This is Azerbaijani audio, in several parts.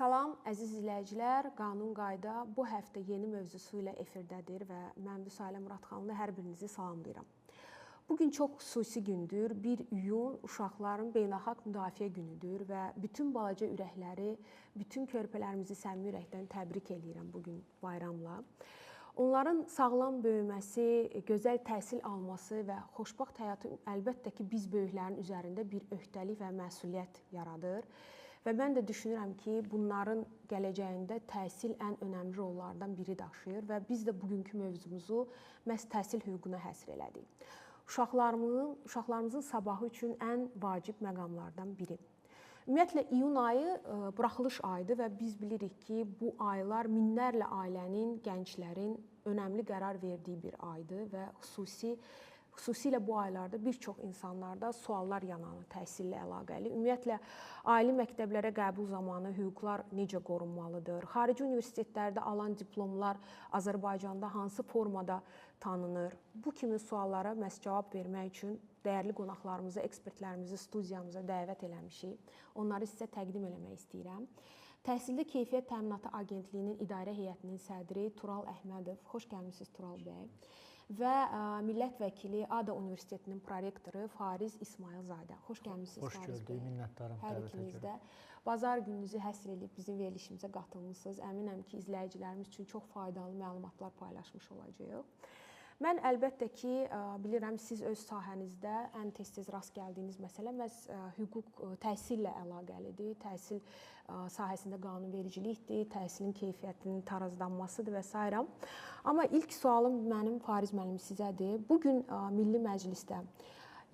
Salam, əziz izləyicilər. Qanun Qayda bu həftə yeni mövzusu ilə efirdədir və mən Vüsalə Muradxanlı hər birinizi salamlayıram. Bugün çox xüsusi gündür. 1 iyun Uşaqların Beynəlxalq Müdafiə Günüdür və bütün balaca ürəkləri, bütün körpələrimizi səmimi ürəkdən təbrik edirəm bugün bayramla. Onların sağlam böyüməsi, gözəl təhsil alması və xoşbəxt həyatı əlbəttə ki, biz böyüklərin üzərində bir öhdəlik və məsuliyyət yaradır. Və mən də düşünürəm ki, bunların gələcəyində təhsil ən önəmli rollardan biri daşıyır və biz də bugünkü mövzumuzu məhz təhsil hüququna həsr elədik. Uşaqlarımızın sabahı üçün ən vacib məqamlardan biri. Ümumiyyətlə, iyun ayı buraxılış ayıdır və biz bilirik ki, bu aylar minlərlə ailənin, gənclərin önəmli qərar verdiyi bir aydır və xüsusilə bu aylarda bir çox insanlarda suallar yananır təhsillə əlaqəli. Ümumiyyətlə, ali məktəblərə qəbul zamanı hüquqlar necə qorunmalıdır? Xarici universitetlərdə alan diplomlar Azərbaycanda hansı formada tanınır? Bu kimi suallara məhz cavab vermək üçün dəyərli qonaqlarımızı, ekspertlərimizi studiyamıza dəvət eləmişik. Onları sizə təqdim eləmək istəyirəm. Təhsildə Keyfiyyət Təminatı Agentliyinin İdarə Heyətinin sədri Tural Əhmədov. Xoş gəlmisiniz Tural bəy. Və millət vəkili ADA Universitetinin prorektoru Fariz İsmayılzadə. Xoş gəlmisiniz Fariz bəy. Xoş gördük, minnətdarım hər ikiniz də. Bazar gününüzü həsr edib bizim verilişimizə qatılmısınız. Əminəm ki, izləyicilərimiz üçün çox faydalı məlumatlar paylaşmış olacağıq. Mən əlbəttə ki, bilirəm siz öz sahənizdə ən tez-tez rast gəldiyiniz məsələ məhz hüquq təhsillə əlaqəlidir. Təhsil sahəsində qanunvericilikdir, təhsilin keyfiyyətinin tarazlanmasıdır və s. Amma ilk sualım mənim Fariz müəllim sizədir. Bugün Milli Məclisdə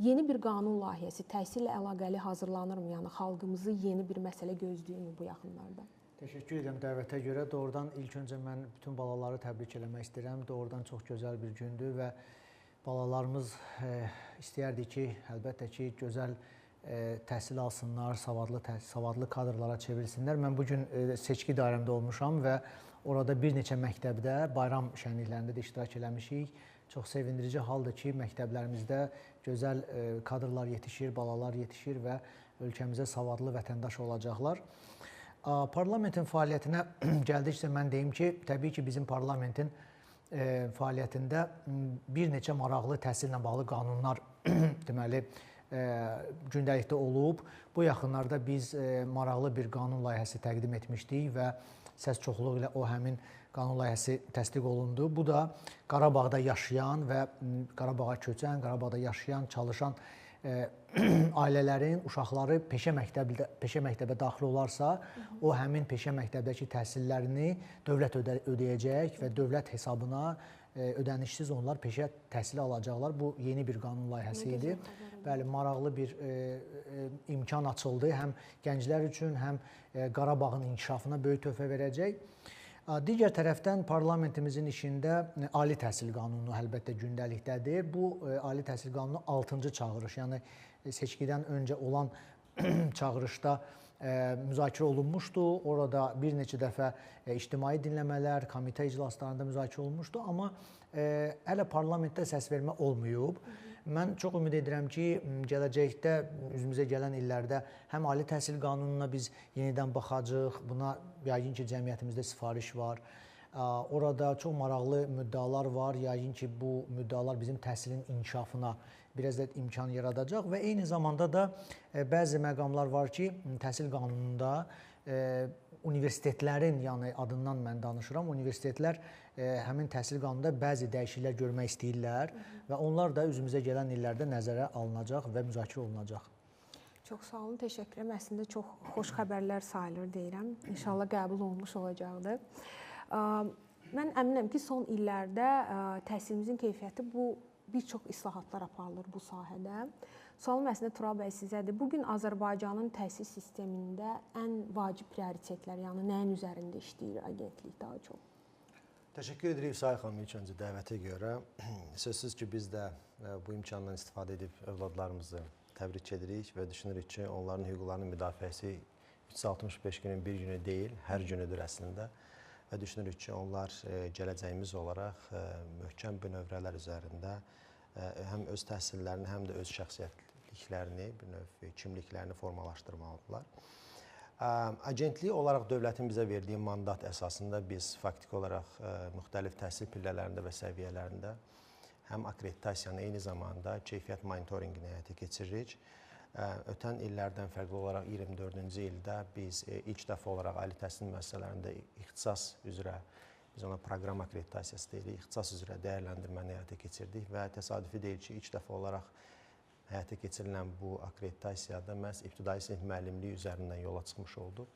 yeni bir qanun layihəsi təhsillə əlaqəli hazırlanırmı? Yəni xalqımızı yeni bir məsələ gözləyirmi bu yaxınlarda? Təşəkkür edirəm dəvətə görə. Doğrudan ilk öncə mən bütün balaları təbrik eləmək istəyirəm. Doğrudan çox gözəl bir gündür və balalarımız istəyərdik ki, əlbəttə ki, gözəl təhsil alsınlar, savadlı kadrlara çevrilsinlər. Mən bugün seçki dairəmdə olmuşam və orada bir neçə məktəbdə bayram şənliklərində də iştirak eləmişik. Çox sevindirici haldır ki, məktəblərimizdə gözəl kadrlar yetişir, balalar yetişir və ölkəmizə savadlı vətəndaş olacaqlar. Parlamentin fəaliyyətinə gəldikcə mən deyim ki, təbii ki, bizim parlamentin fəaliyyətində bir neçə maraqlı təhsillə bağlı qanunlar deməli gündəlikdə olub. Bu yaxınlarda biz maraqlı bir qanun layihəsi təqdim etmişdik və səs çoxluğu ilə o həmin qanun layihəsi təsdiq olundu. Bu da Qarabağda yaşayan və Qarabağa köçən, Qarabağda yaşayan, çalışan ailələrin uşaqları peşə məktəbə daxil olarsa, o həmin peşə məktəbdəki təhsillərini dövlət ödəyəcək və dövlət hesabına ödənişsiz onlar peşə təhsili alacaqlar. Bu yeni bir qanun layihəsi idi. Bəli, maraqlı bir imkan açıldı həm gənclər üçün, həm Qarabağın inkişafına böyük töhfə verəcək. Digər tərəfdən parlamentimizin işində Ali Təhsil Qanunu əlbəttə gündəlikdədir. Bu Ali Təhsil Qanunu 6-cı çağırış, yəni seçkidən öncə olan çağırışda müzakirə olunmuşdu. Orada bir neçə dəfə ictimai dinləmələr, komitə iclaslarında müzakirə olunmuşdu, amma hələ parlamentdə səsvermə olmayıb. Mən çox ümid edirəm ki, gələcəkdə üzümüzə gələn illərdə həm Ali Təhsil Qanununa biz yenidən baxacağıq. Buna yəqin ki, cəmiyyətimizdə sifariş var. Orada çox maraqlı müddalar var. Yəqin ki, bu müddalar bizim təhsilin inkişafına biraz da imkan yaradacaq və eyni zamanda da bəzi məqamlar var ki, təhsil qanununda universitetlərin, yəni adından mən danışıram, universitetlər həmin təhsil qanununda bəzi dəyişikliklər görmək istəyirlər və onlar da üzümüzə gələn illərdə nəzərə alınacaq və müzakirə olunacaq. Çox sağ olun, təşəkkür edirəm. Əslində çox xoş xəbərlər sayılır deyirəm. İnşallah qəbul olunmuş olacaqdır. Mən əminəm ki, son illərdə təhsilimizin keyfiyyəti bir çox islahatlar aparılır bu sahədə. Sualım əslində Tural bəy sizədir. Bugün Azərbaycanın təhsil sistemində ən vacib prioritetlər, yəni nəyin üzərində işləyir agentlik daha çox? Təşəkkür edirik Sayın xanım ilk öncə dəvətə görə. Sözsüz ki, biz də bu imkandan istifadə edib övladlarımızı təbrik edirik və düşünürük ki, onların hüquqlarının müdafiəsi 365 günün bir günü deyil, hər günüdür əslində. Və düşünürük ki, onlar gələcəyimiz olaraq möhkəm bünövrələr üzərində həm öz təhsillərini, həm də öz şəxsiyyətliklərini, bir növ kimliklərini formalaşdırmalıdırlar. Agentlik olaraq dövlətin bizə verdiyi mandat əsasında biz faktiki olaraq müxtəlif təhsil pillələrində və səviyyələrində həm akkreditasiyanı, eyni zamanda keyfiyyət monitorinqini həyata keçiririk. Ötən illərdən fərqli olaraq 24-cü ildə biz ilk dəfə olaraq ali təhsil müəssisələrində ixtisas üzrə, biz ona proqram akkreditasiyası deyirik, ixtisas üzrə dəyərləndirməni həyata keçirdik və təsadüfi deyil ki, ilk dəfə olaraq həyata keçirilən bu akkreditasiyada məhz ibtidai sinif müəllimliyi üzərindən yola çıxmış olduq.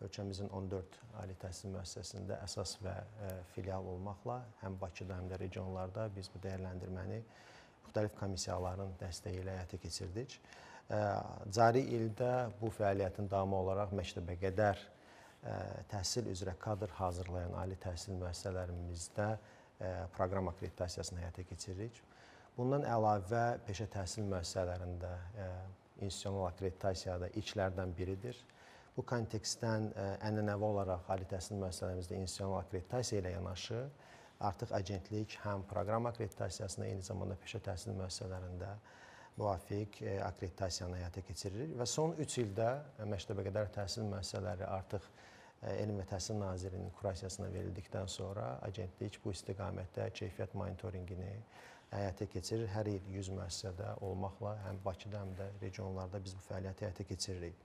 Ölkəmizin 14 ali təhsil müəssisəsində əsas və filial olmaqla həm Bakıda, həm də regionlarda biz bu dəyərləndirməni müxtəlif komissiyaların dəstəyi ilə həyata keçirdik. Cari ildə bu fəaliyyətin davamı olaraq məktəbəqədər təhsil üzrə kadr hazırlayan ali təhsil müəssisələrimizdə proqram akkreditasiyasını həyata keçiririk. Bundan əlavə peşə təhsil müəssisələrində institusional akkreditasiya da ilklərdən biridir. Bu kontekstdən ənənəvi olaraq ali təhsil müəssisələrimizdə institusional akkreditasiya ilə yanaşı artıq agentlik həm proqram akkreditasiyasını, eyni zamanda peşə təhsil müəssisələrində müvafiq akkreditasiyanı həyata keçiririk və son 3 ildə məktəbəqədər təhsil müəssisələri artıq Elm və Təhsil Nazirliyinin kurasiyasına verildikdən sonra agentlik bu istiqamətdə keyfiyyət monitorinqini həyata keçirir. Hər il 100 müəssisədə olmaqla həm Bakıda, həm də regionlarda biz bu fəaliyyəti həyata keçiririk.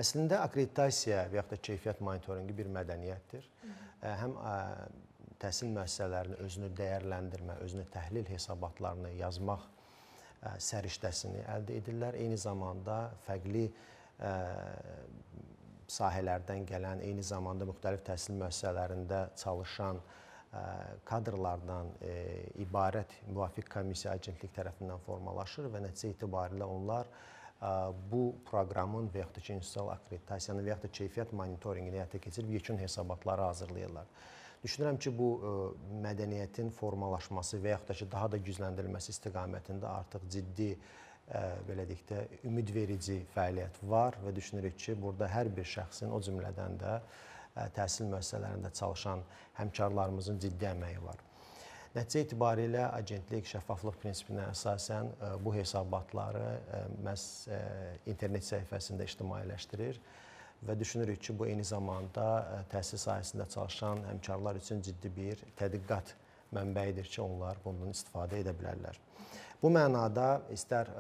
Əslində akkreditasiya və yaxud da keyfiyyət monitorinqi bir mədəniyyətdir. Həm təhsil müəssisələrinin özünü dəyərləndirmə, özünü təhlil hesabatlarını yazmaq səriştəsini əldə edirlər. Eyni zamanda fərqli sahələrdən gələn, eyni zamanda müxtəlif təhsil müəssisələrində çalışan kadrlardan ibarət müvafiq komissiya agentlik tərəfindən formalaşır və nəticə etibarilə onlar bu proqramın və yaxud da ki, institusional akkreditasiyanı və yaxud da keyfiyyət monitorinqini həyata keçirib yekun hesabatları hazırlayırlar. Düşünürəm ki, bu mədəniyyətin formalaşması və yaxud da ki, daha da gücləndirilməsi istiqamətində artıq ciddi, belə deyək də, ümidverici fəaliyyət var və düşünürük ki, burada hər bir şəxsin, o cümlədən də təhsil müəssisələrində çalışan həmkarlarımızın ciddi əməyi var. Nəticə etibarilə agentlik şəffaflıq prinsipinə əsasən bu hesabatları məhz internet səhifəsində ictimailəşdirir və düşünürük ki, bu eyni zamanda təhsil sahəsində çalışan həmkarlar üçün ciddi bir tədqiqat mənbəyidir ki, onlar bundan istifadə edə bilərlər. Bu mənada istər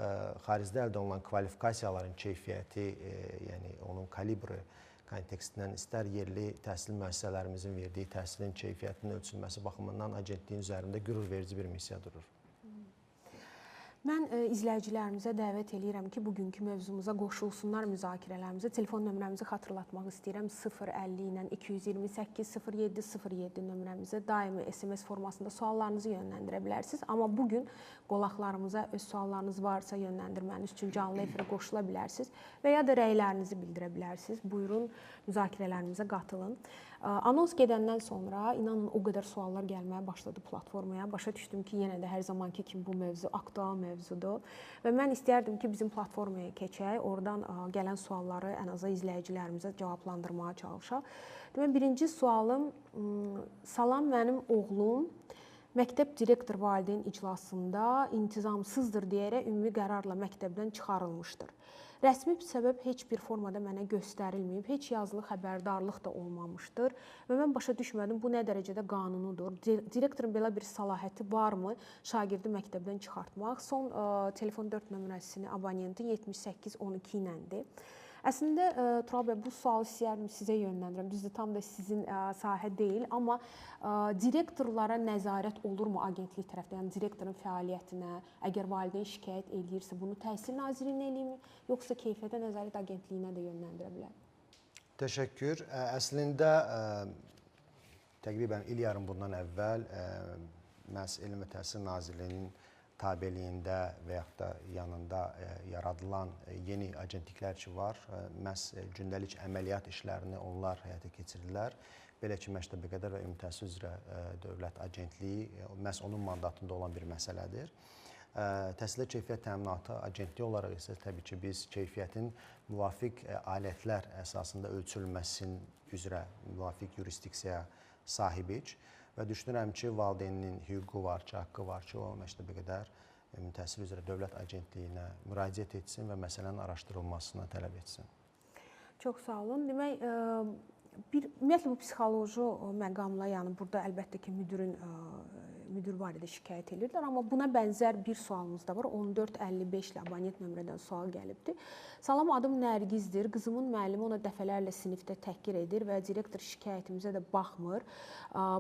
xaricdə əldə olunan kvalifikasiyaların keyfiyyəti, yəni onun kalibri kontekstindən, istər yerli təhsil müəssisələrimizin verdiyi təhsilin keyfiyyətinin ölçülməsi baxımından agentliyin üzərində qürur verici bir missiya durur. Mən izləyicilərimizə dəvət edirəm ki, bugünkü mövzumuza qoşulsunlar müzakirələrimizə. Telefon nömrəmizi xatırlatmaq istəyirəm. 050 ilə 228 0707 nömrəmizə daimi SMS formasında suallarınızı yönləndirə bilərsiniz. Amma bugün qonaqlarımıza öz suallarınız varsa yönləndirməniz üçün canlı efirə qoşula bilərsiniz və ya da rəylərinizi bildirə bilərsiniz. Buyurun, müzakirələrimizə qatılın. Anons gedəndən sonra inanın o qədər suallar gəlməyə başladı platformaya. Başa düşdüm ki, yenə də hər zamanki kimi bu mövzu aktual mövzudur və mən istərdim ki, bizim platformaya keçək, oradan gələn sualları ən azı izləyicilərimizə cavablandırmağa çalışaq. Demək, birinci sualım, salam, mənim oğlum məktəb direktor valideyn iclasında intizamsızdır deyərək ümumi qərarla məktəbdən çıxarılmışdır. Rəsmi səbəb heç bir formada mənə göstərilməyib, heç yazılı xəbərdarlıq da olmamışdır və mən başa düşmədim, bu nə dərəcədə qanunudur? Direktorun belə bir səlahiyyəti varmı şagirdi məktəbdən çıxartmaq? Son telefon 4 nömrəsini abonentin 7812 iləndir. Əslində, Tural bəy, bu sualı istəyərdim sizə yönləndirəm. Düzdür, tam da sizin sahə deyil, amma direktorlara nəzarət olurmu agentlik tərəfdən? Yəni, direktorun fəaliyyətinə, əgər valideyn şikayət edirsə, bunu Təhsil Nazirliyinə eləyirmi, yoxsa Keyfiyyətə Nəzarət Agentliyinə də yönləndirə bilər? Təşəkkür. Əslində, təqribən il yarım bundan əvvəl məhz Elm və Təhsil Nazirliyinin tabeliyində və yaxud da yanında yaradılan yeni agentliklər ki var, məhz gündəlik əməliyyat işlərini onlar həyata keçirirlər. Belə ki, məktəbəqədər və ümumi təhsil üzrə dövlət agentliyi məhz onun mandatında olan bir məsələdir. Təhsildə keyfiyyət təminatı agentliyi olaraq isə təbii ki, biz keyfiyyətin müvafiq alətlər əsasında ölçülməsi üzrə müvafiq yurisdiksiyaya sahibik. Və düşünürəm ki, valideynin hüququ var ki, haqqı var ki, o məktəbəqədər ümumi təhsil üzrə dövlət agentliyinə müraciət etsin və məsələnin araşdırılmasına tələb etsin. Çox sağ olun. Demək, ümumiyyətlə bu psixoloji məqamla, yəni burada əlbəttə ki, müdir barədə şikayət edirlər, amma buna bənzər bir sualımız da var. 1455 ilə abonent nömrədən sual gəlibdi. Salam, adım Nərgizdir. Qızımın müəllimi ona dəfələrlə sinifdə təhqir edir və direktor şikayətimizə də baxmır.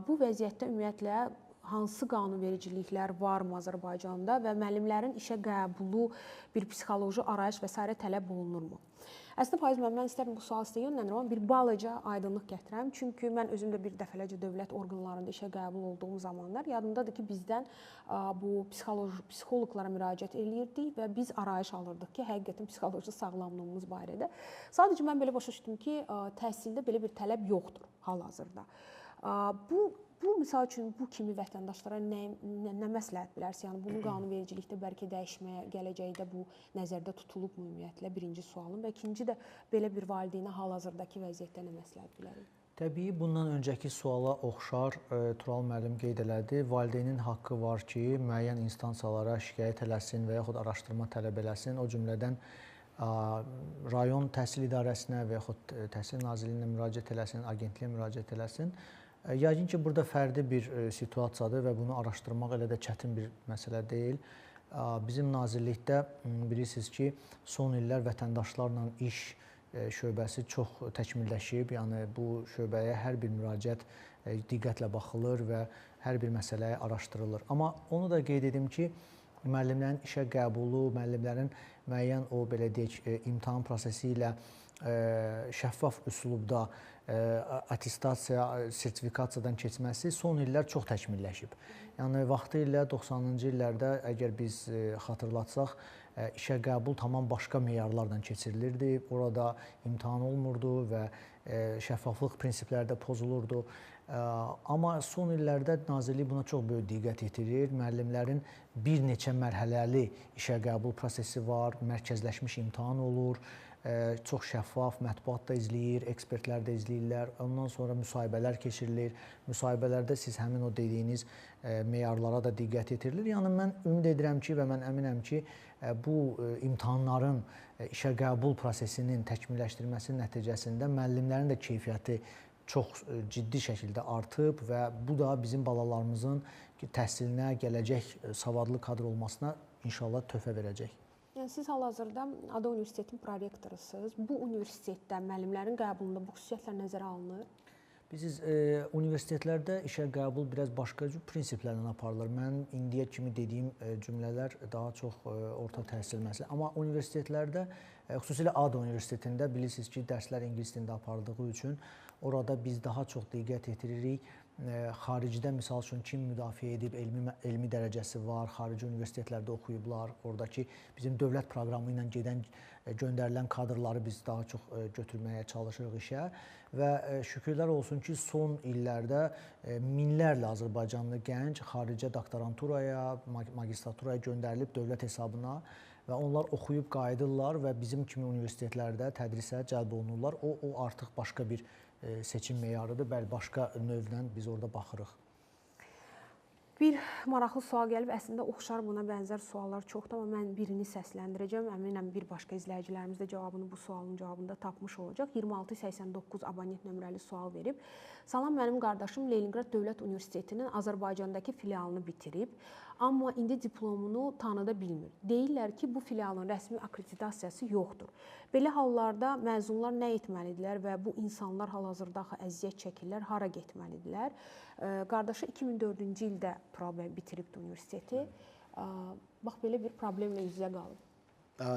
Bu vəziyyətdə ümumiyyətlə hansı qanunvericiliklər varmı Azərbaycanda və müəllimlərin işə qəbulu, bir psixoloji arayış və s. tələb olunurmu? Əslində Faiz müəllim, mən istərdim bu sualı sizə yönləndirəm, amma bir balaca aydınlıq gətirəm. Çünki mən özüm də bir dəfələrcə dövlət orqanlarında işə qəbul olduğum zamanlar yadımdadır ki, bizdən bu psixoloqlara müraciət eləyirdik və biz arayış alırdıq ki, həqiqətən psixoloji sağlamlığımız barədə. Sadəcə mən belə başa düşdüm ki, təhsildə belə bir tələb yoxdur hal-hazırda. Bu misal üçün bu kimi vətəndaşlara nə məsləhət bilərsiz? Yəni bunu qanunvericilikdə bəlkə dəyişməyə gələcəkdə bu nəzərdə tutulubmu ümumiyyətlə? Birinci sualım və ikinci də belə bir valideynə hal-hazırdakı vəziyyətdə nə məsləhət bilərik? Təbii bundan öncəki suala oxşar Tural müəllim qeyd elədi. Valideynin haqqı var ki, müəyyən instansiyalara şikayət eləsin və yaxud araşdırma tələb eləsin. O cümlədən rayon təhsil idarəsinə və yaxud Təhsil Nazirliyinə müraciət eləsin, agentliyə müraciət eləsin. Yəqin ki, burada fərdi bir situasiyadır və bunu araşdırmaq elə də çətin bir məsələ deyil. Bizim nazirlikdə bilirsiniz ki, son illər vətəndaşlarla iş şöbəsi çox təkmilləşib. Yəni bu şöbəyə hər bir müraciət diqqətlə baxılır və hər bir məsələyə araşdırılır. Amma onu da qeyd edim ki, müəllimlərin işə qəbulu, müəllimlərin müəyyən o belə deyək, imtahan prosesi ilə şəffaf üslubda attestasiya, sertifikasiyadan keçməsi son illər çox təkmilləşib. Yəni vaxtı ilə 90-cı illərdə əgər biz xatırlatsaq, işə qəbul tamam başqa meyarlarla keçirilirdi. Orada imtahan olmurdu və şəffaflıq prinsipləri də pozulurdu. Amma son illərdə Nazirlik buna çox böyük diqqət yetirir. Müəllimlərin bir neçə mərhələli işə qəbul prosesi var, mərkəzləşmiş imtahan olur. Çox şəffaf, mətbuat da izləyir, ekspertlər də izləyirlər. Ondan sonra müsahibələr keçirilir. Müsahibələrdə siz həmin o dediyiniz meyarlara da diqqət yetirilir. Yəni mən ümid edirəm ki və mən əminəm ki, bu imtahanların işə qəbul prosesinin təkmilləşdirilməsi nəticəsində müəllimlərin də keyfiyyəti çox ciddi şəkildə artıb və bu da bizim balalarımızın təhsilinə, gələcək savadlı kadr olmasına inşallah töhfə verəcək. Yəni siz hal-hazırda Ada Universitetinin prorektorusunuz. Bu universitetdə müəllimlərin qəbulunda bu xüsusiyyətlər nəzərə alınır? Biz universitetlərdə işə qəbul biraz başqa cür prinsiplərlə aparılır. Mən indiyə kimi dediyim cümlələr daha çox orta təhsil məsələsi. Amma universitetlərdə, xüsusilə Ada Universitetində bilirsiniz ki, dərslər ingilis dilində aparıldığı üçün orada biz daha çox diqqət yetiririk. Xaricdə misal üçün kim müdafiə edib, elmi dərəcəsi var, xarici universitetlərdə oxuyublar. Oradakı bizim dövlət proqramı ilə göndərilən kadrları biz daha çox götürməyə çalışırıq işə və şükürlər olsun ki, son illərdə minlərlə Azərbaycanlı gənc xaricə doktoranturaya, magistraturaya göndərilib dövlət hesabına və onlar oxuyub qayıdırlar və bizim kimi universitetlərdə tədrisə cəlb olunurlar. O artıq başqa bir seçim meyarıdır. Bəli, başqa növlə biz orada baxırıq. Bir maraqlı sual gəlib. Əslində oxşar buna bənzər suallar çoxdur, amma mən birini səsləndirəcəm. Əminəm bir başqa izləyicilərimiz də cavabını bu sualın cavabında tapmış olacaq. 2689 abonent nömrəli sual verib. Salam, mənim qardaşım Leningrad Dövlət Universitetinin Azərbaycandakı filialını bitirib, amma indi diplomunu tanıda bilmir. Deyirlər ki, bu filialın rəsmi akreditasiyası yoxdur. Belə hallarda məzunlar nə etməlidirlər və bu insanlar hal-hazırda əziyyət çəkirlər, hara getməlidirlər? Qardaşı 2004-cü ildə bitiribdi universiteti. Bax, belə bir problemlə üz-üzə qalıb.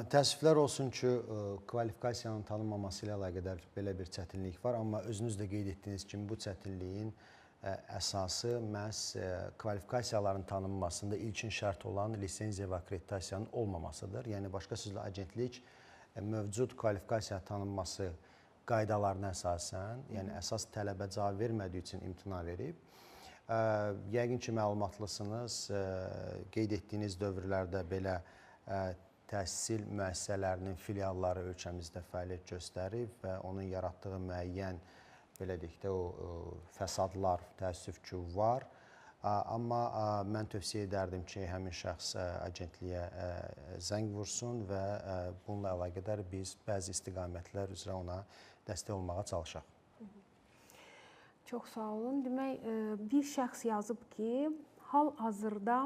Təəssüflər olsun ki, kvalifikasiyanın tanınmaması ilə əlaqədar belə bir çətinlik var, amma özünüz də qeyd etdiyiniz kimi bu çətinliyin əsası məhz kvalifikasiyaların tanınmasında ilkin şərt olan lisenziya və akkreditasiyanın olmamasıdır. Yəni, başqa sözlə, agentlik mövcud kvalifikasiya tanınması qaydalarına əsasən, yəni əsas tələbə cavab vermədiyi üçün imtina verib. Yəqin ki, məlumatlısınız, qeyd etdiyiniz dövrlərdə belə təhsil müəssisələrinin filialları ölkəmizdə fəaliyyət göstərib və onun yaratdığı müəyyən, belə deyək də, o fəsadlar təəssüf ki, var. Amma mən tövsiyə edərdim ki, həmin şəxs agentliyə zəng vursun və bununla əlaqədar biz bəzi istiqamətlər üzrə ona dəstək olmağa çalışaq. Çox sağ olun. Demək, bir şəxs yazıb ki, hal-hazırda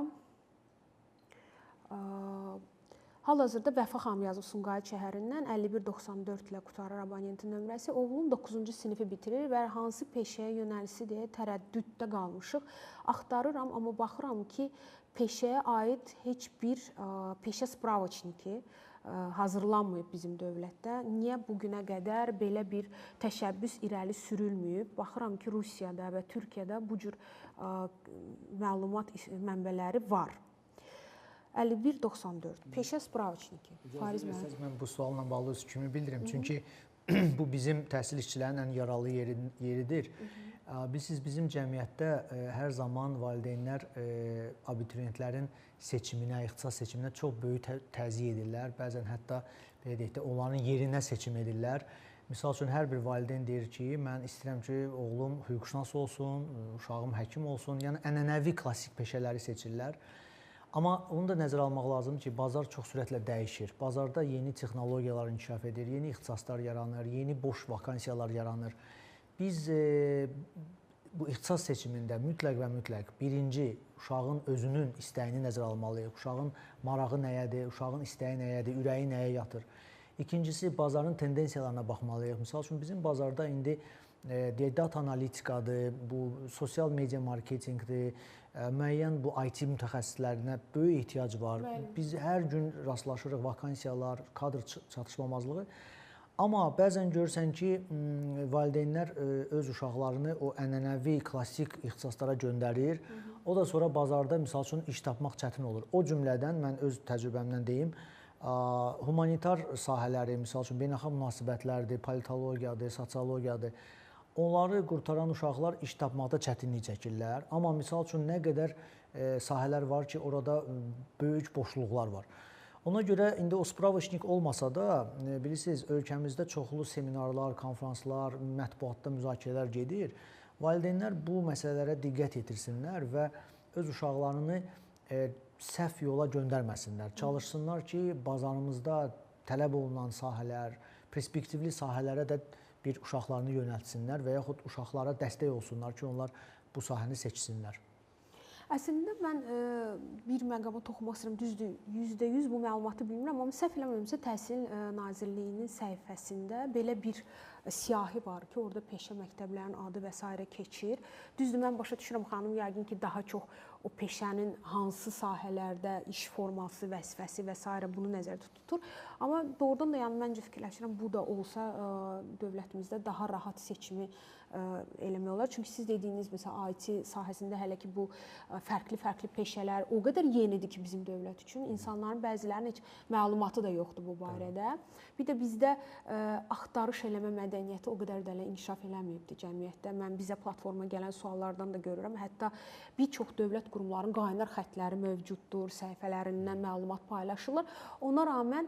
Vəfa xanım yazıb Sumqayıt şəhərindən 5194 ilə qurtarır abonentin nömrəsi. Oğlum 9-cu sinifi bitirir və hansı peşəyə yönəlisi deyə tərəddüddə qalmışıq. Axtarıram, amma baxıram ki, peşəyə aid heç bir peşə spravочники hazırlanmayıb bizim dövlətdə. Niyə bugünə qədər belə bir təşəbbüs irəli sürülməyib? Baxıram ki, Rusiyada və Türkiyədə bu cür məlumat mənbələri var. 5194. Peşə spravочники. Fariz müəllim. Mən bu sualla bağlı öz fikrimi bildirim. Çünki bu bizim təhsil işçilərinin ən yaralı yeridir. Bilirsiniz, bizim cəmiyyətdə hər zaman valideynlər abituriyentlərin seçiminə, ixtisas seçiminə çox böyük təzyiq edirlər. Bəzən hətta belə deyək də onların yerinə seçim edirlər. Misal üçün hər bir valideyn deyir ki, mən istəyirəm ki, oğlum hüquqşünas olsun, uşağım həkim olsun. Yəni ənənəvi klassik peşələri seçirlər. Amma onu da nəzərə almaq lazımdır ki, bazar çox sürətlə dəyişir. Bazarda yeni texnologiyalar inkişaf edir, yeni ixtisaslar yaranır, yeni boş vakansiyalar yaranır. Biz bu ixtisas seçimində mütləq və mütləq birinci uşağın özünün istəyini nəzərə almalıyıq. Uşağın marağı nəyədir, uşağın istəyi nəyədir, ürəyi nəyə yatır. İkincisi, bazarın tendensiyalarına baxmalıyıq. Misal üçün, bizim bazarda indi data analitikadır, bu sosial media marketinqdir, müəyyən bu IT mütəxəssislərinə böyük ehtiyac var. Biz hər gün rastlaşırıq vakansiyalar, kadr çatışmamazlığı. Amma bəzən görürsən ki, valideynlər öz uşaqlarını o ənənəvi klassik ixtisaslara göndərir. O da sonra bazarda misal üçün iş tapmaq çətin olur. O cümlədən mən öz təcrübəmdən deyim, humanitar sahələri, misal üçün beynəlxalq münasibətlərdir, politologiyadır, sosiologiyadır. Onları qurtaran uşaqlar iş tapmaqda çətinlik çəkirlər. Amma misal üçün nə qədər sahələr var ki, orada böyük boşluqlar var. Ona görə indi o spravочник olmasa da, bilirsiniz, ölkəmizdə çoxlu seminarlar, konfranslar, mətbuatda müzakirələr gedir. Valideynlər bu məsələlərə diqqət yetirsinlər və öz uşaqlarını səhv yola göndərməsinlər. Çalışsınlar ki, bazarımızda tələb olunan sahələr, perspektivli sahələrə də bir uşaqlarını yönəltsinlər və yaxud uşaqlara dəstək olsunlar ki, onlar bu sahəni seçsinlər. Əslində mən bir məqama toxunmaq istəyirəm. Düzdür, %100 bu məlumatı bilmirəm, amma səhv eləmirəmsə Təhsil Nazirliyinin səhifəsində belə bir siyahı var ki, orada peşə məktəblərinin adı və s. keçir. Düzdür, mən başa düşürəm, xanım yəqin ki, daha çox o peşənin hansı sahələrdə iş forması, vəzifəsi və s. bunu nəzərdə tutur. Amma doğrudan da yəni məncə fikirləşirəm, bu da olsa dövlətimizdə daha rahat seçimi eləmək olar. Çünki siz dediyiniz məsələn IT sahəsində hələ ki bu fərqli peşələr o qədər yenidir ki bizim dövlət üçün. İnsanların bəzilərinin heç məlumatı da yoxdur bu barədə. Bir də bizdə axtarış eləmə mədəniyyəti o qədər də inkişaf eləməyibdi cəmiyyətdə. Mən bizə platforma gələn suallardan da görürəm. Hətta bir çox dövlət qurumlarının qaynar xəttləri mövcuddur, səhifələrindən məlumat paylaşılır. Ona rağmen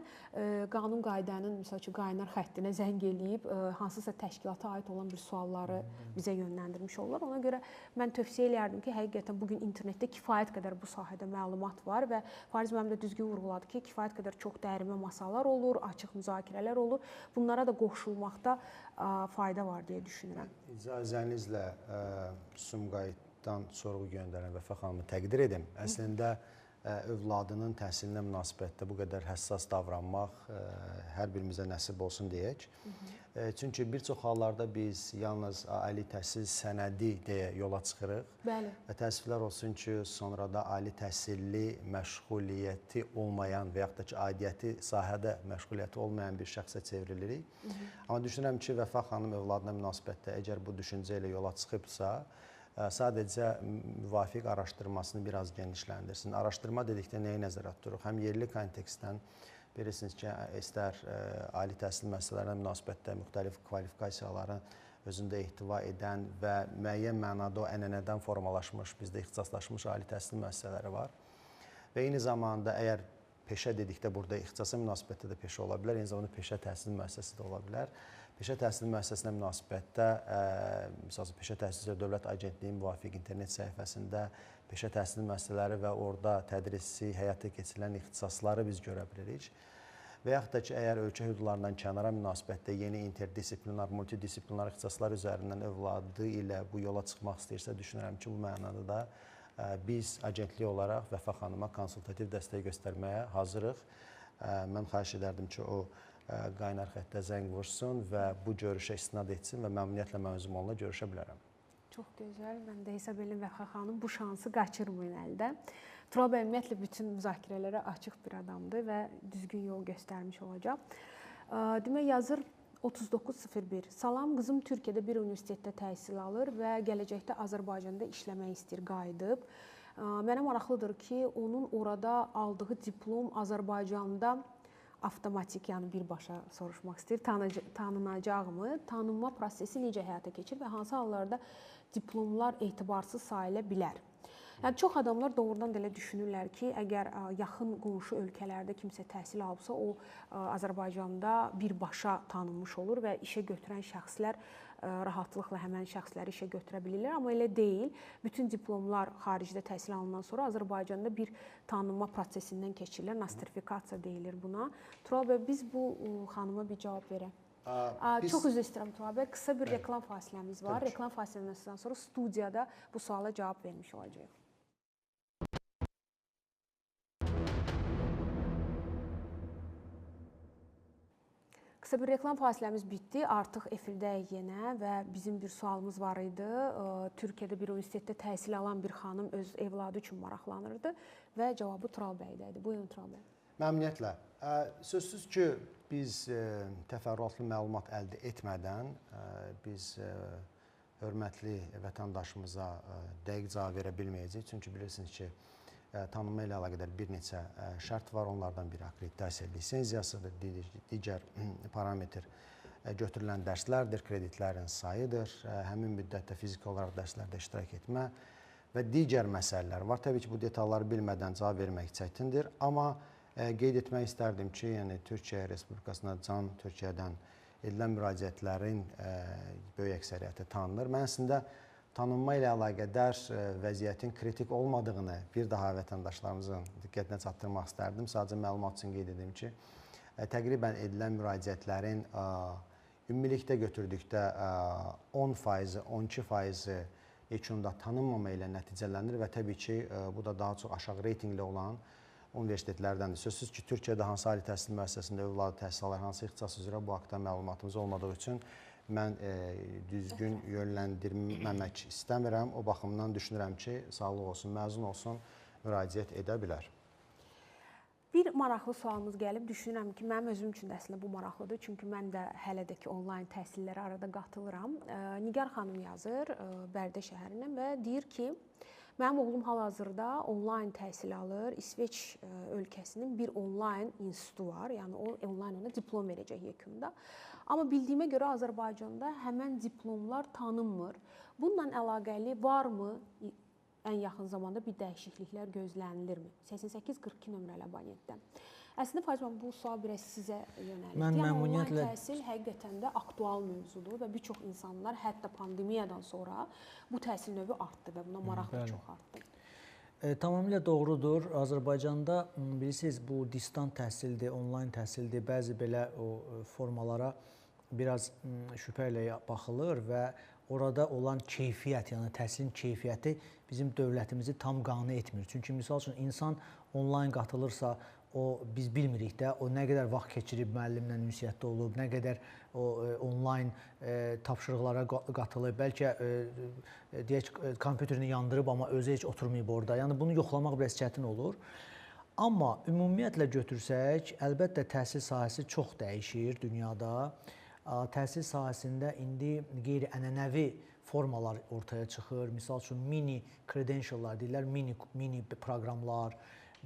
qanun qaydənin məsəl üçün qaynar xəttinə zəng eləyib hansısa təşkilata aid olan bir sualları bizə yönləndirmiş olurlar. Ona görə mən tövsiyə eləyərdim ki, həqiqətən bugün internetdə kifayət qədər bu sahədə məlumat var və Fariz müəllim də düzgün vurğuladı ki, kifayət qədər çox dərimə masalar olur, açıq müzakirələr olur. Bunlara da qoşulmaqda fayda var deyə düşünürəm. İcazənizlə Sumqayıtdan sorğu göndərən Vəfa xanımı təqdir edim. Əslində övladının təhsilinə münasibətdə bu qədər həssas davranmaq hər birimizə nəsib olsun deyək. Çünki bir çox hallarda biz yalnız ali təhsil sənədi deyə yola çıxırıq. Bəli. Və təəssüflər olsun ki, sonra da ali təhsilli məşğuliyyəti olmayan və yaxud da ki, aidiyyəti sahədə məşğuliyyəti olmayan bir şəxsə çevrilirik. Amma düşünürəm ki, Vəfa xanım övladına münasibətdə əgər bu düşüncə ilə yola çıxıbsa, sadəcə müvafiq araşdırmasını biraz genişləndirsin. Araşdırma dedikdə nəyi nəzərdə tuturuq? Həm yerli kontekstdən, bilirsiniz ki, istər ali təhsil müəssisələrinə münasibətdə müxtəlif kvalifikasiyaların özündə ehtiva edən və müəyyən mənada o ənənədən formalaşmış, bizdə ixtisaslaşmış ali təhsil müəssisələri var. Və eyni zamanda əgər peşə dedikdə burada ixtisasa münasibətdə də peşə ola bilər, eyni zamanda peşə təhsil müəssisəsi də ola bilər. Peşə təhsil müəssisəsinə münasibətdə, məsələn, Peşə Təhsil üzrə Dövlət Agentliyinin müvafiq internet səhifəsində peşə təhsil müəssisələri və orada tədrisi, həyata keçirilən ixtisasları biz görə bilirik. Və yaxud da ki, əgər ölkə hüdudlarından kənara münasibətdə yeni interdisiplinar, multidisiplinar ixtisaslar üzərindən övladı ilə bu yola çıxmaq istəyirsə, düşünürəm ki, bu mənada da biz agentlik olaraq Vəfa xanıma konsultativ dəstək göstərməyə hazırıq. Mən xahiş edərdim ki, o qaynar xəttə zəng vursun və bu görüşə istinad etsin və məmnuniyyətlə mən özüm onunla görüşə bilərəm. Çox gözəl. Mən də hesab edirəm Vəfa xanım bu şansı qaçırmayın əldən. Tural bəy ümumiyyətlə bütün müzakirələrə açıq bir adamdır və düzgün yol göstərmiş olacaq. Demək yazır 3901. Salam, qızım Türkiyədə bir universitetdə təhsil alır və gələcəkdə Azərbaycanda işləmək istəyir, qayıdıb. Mənə maraqlıdır ki, onun orada aldığı diplom Azərbaycanda avtomatik, yəni birbaşa soruşmaq istəyir, tanınacaqmı? Tanınma prosesi necə həyata keçir və hansı hallarda diplomlar etibarsız sayıla bilər? Yəni, çox adamlar doğrudan da elə düşünürlər ki, əgər yaxın qonşu ölkələrdə kimsə təhsil alıbsa, o Azərbaycanda birbaşa tanınmış olur və işə götürən şəxslər rahatlıqla həmən şəxsləri işə götürə bilirlər. Amma elə deyil. Bütün diplomlar xaricdə təhsil alandan sonra Azərbaycanda bir tanınma prosesindən keçirilər. Nostrifikasiya deyilir buna. Tural bəy, biz bu xanıma bir cavab verək. Çox üzr istəyirəm Tural bəy. Qısa bir reklam fasiləmiz var. Reklam fasiləmizdən sonra studiyada bu suala cavab vermiş olacağıq. Qısa bir reklam fasiləmiz bitdi. Artıq efirdəyik yenə və bizim bir sualımız var idi. Türkiyədə bir universitetdə təhsil alan bir xanım öz evladı üçün maraqlanırdı və cavabı Tural bəydədir. Buyurun Tural bəy. Məmnuniyyətlə. Sözsüz ki, biz təfərrüatlı məlumat əldə etmədən biz hörmətli vətəndaşımıza dəqiq cavab verə bilməyəcəyik. Çünki bilirsiniz ki, tanınma ilə əlaqədar bir neçə şərt var. Onlardan biri akkreditasiya lisenziyasıdır, digər parametr götürülən dərslərdir, kreditlərin sayıdır, həmin müddətdə fiziki olaraq dərslərdə iştirak etmə və digər məsələlər var. Təbii ki, bu detalları bilmədən cavab vermək çətindir, amma qeyd etmək istərdim ki, yəni Türkiyə Respublikasına can Türkiyədən edilən müraciətlərin böyük əksəriyyəti tanınır. Mən əslində tanınma ilə əlaqədar vəziyyətin kritik olmadığını bir daha vətəndaşlarımızın diqqətinə çatdırmaq istərdim. Sadəcə məlumat üçün qeyd edim ki, təqribən edilən müraciətlərin ümumilikdə götürdükdə 10%, 12% yekunda tanınmama ilə nəticələnir və təbii ki, bu da daha çox aşağı reytinqli olan universitetlərdəndir. Sözsüz ki, Türkiyədə hansı ali təhsil müəssisəsində övladı təhsil alır, hansı ixtisas üzrə bu haqda məlumatımız olmadığı üçün mən düzgün yönləndirməmək istəmirəm. O baxımdan düşünürəm ki, sağlıq olsun, məzun olsun, müraciət edə bilər. Bir maraqlı sualımız gəlib. Düşünürəm ki, mənim özüm üçün də əslində bu maraqlıdır. Çünki mən də hələ də ki, onlayn təhsillərə arada qatılıram. Nigar xanım yazır Bərdə şəhərindən və deyir ki, mənim oğlum hal-hazırda onlayn təhsil alır. İsveç ölkəsinin bir onlayn institutu var. Yəni, o onlayn ona diplom verəcək yekunda. Amma bildiyimə görə Azərbaycanda həmən diplomlar tanınmır. Bununla əlaqəli varmı ən yaxın zamanda bir dəyişikliklər gözlənilirmi? 8842 nömrəli abonentdən. Əslində, Fazman, bu sual biraz sizə yönəlir. Mən məmnuniyyətlə... Onlayn təhsil həqiqətən də aktual mövzudur və bir çox insanlar hətta pandemiyadan sonra bu təhsil növü artdı və buna maraq da çox artdı. Tamamilə doğrudur. Azərbaycanda bilirsiniz, bu distant təhsildir, onlayn təhsildir, bəzi belə o formalara biraz şübhə ilə baxılır və orada olan keyfiyyət, yəni təhsilin keyfiyyəti bizim dövlətimizi tam qane etmir. Çünki misal üçün insan onlayn qatılırsa, biz bilmirik də, o nə qədər vaxt keçirib müəllimlə ünsiyyətdə olub, nə qədər onlayn tapşırıqlara qatılıb, bəlkə deyək, kompüterini yandırıb, amma özü heç oturmayıb orada. Yəni, bunu yoxlamaq biraz çətin olur. Amma ümumiyyətlə götürsək, əlbəttə təhsil sahəsi çox dəyişir dünyada. Təhsil sahəsində indi qeyri-ənənəvi formalar ortaya çıxır. Misal üçün, mini credentiallar deyirlər, mini proqramlar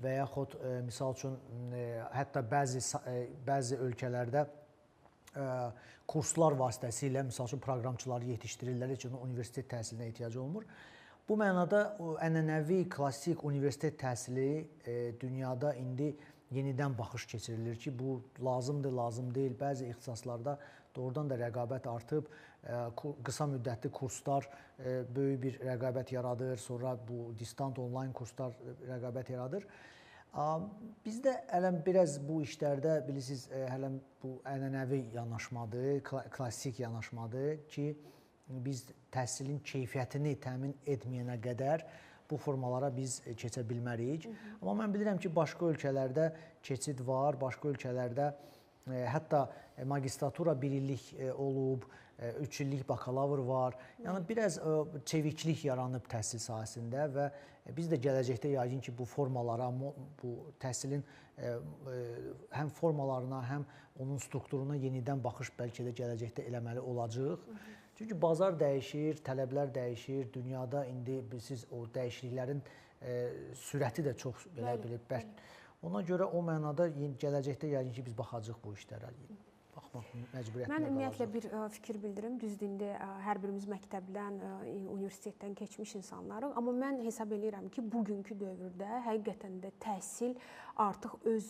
və yaxud misal üçün hətta bəzi ölkələrdə kurslar vasitəsilə misal üçün proqramçıları yetişdirirlər, heç universitet təhsilinə ehtiyac olmur. Bu mənada ənənəvi, klassik universitet təhsili dünyada indi yenidən baxış keçirilir ki, bu lazımdır, lazım deyil. Bəzi ixtisaslarda doğrudan da rəqabət artıb, qısa müddətli kurslar böyük bir rəqabət yaradır, sonra bu distant onlayn kurslar rəqabət yaradır. Bizdə hələ biraz bu işlərdə bilirsiniz, hələ bu ənənəvi yanaşmadır, klassik yanaşmadır ki, biz təhsilin keyfiyyətini təmin etməyənə qədər bu formalara biz keçə bilmərik. Amma mən bilirəm ki, başqa ölkələrdə keçid var, başqa ölkələrdə hətta magistratura 1 illik olub, 3 illik bakalavr var. Yəni biraz çeviklik yaranıb təhsil sahəsində və biz də gələcəkdə yəqin ki, bu formalara, bu təhsilin həm formalarına, həm onun strukturuna yenidən baxış bəlkə də gələcəkdə eləməli olacaq. Çünki bazar dəyişir, tələblər dəyişir, dünyada indi siz o dəyişikliklərin sürəti də çox belə. Ona görə o mənada gələcəkdə yəqin ki, biz baxacağıq bu işlərə. Baxmaq məcburiyyətində qalacaq. Mən ümumiyyətlə bir fikir bildirim. Düzdür, indi hər birimiz məktəbdən, universitetdən keçmiş insanlarıq. Amma mən hesab edirəm ki, bugünkü dövrdə həqiqətən də təhsil artıq öz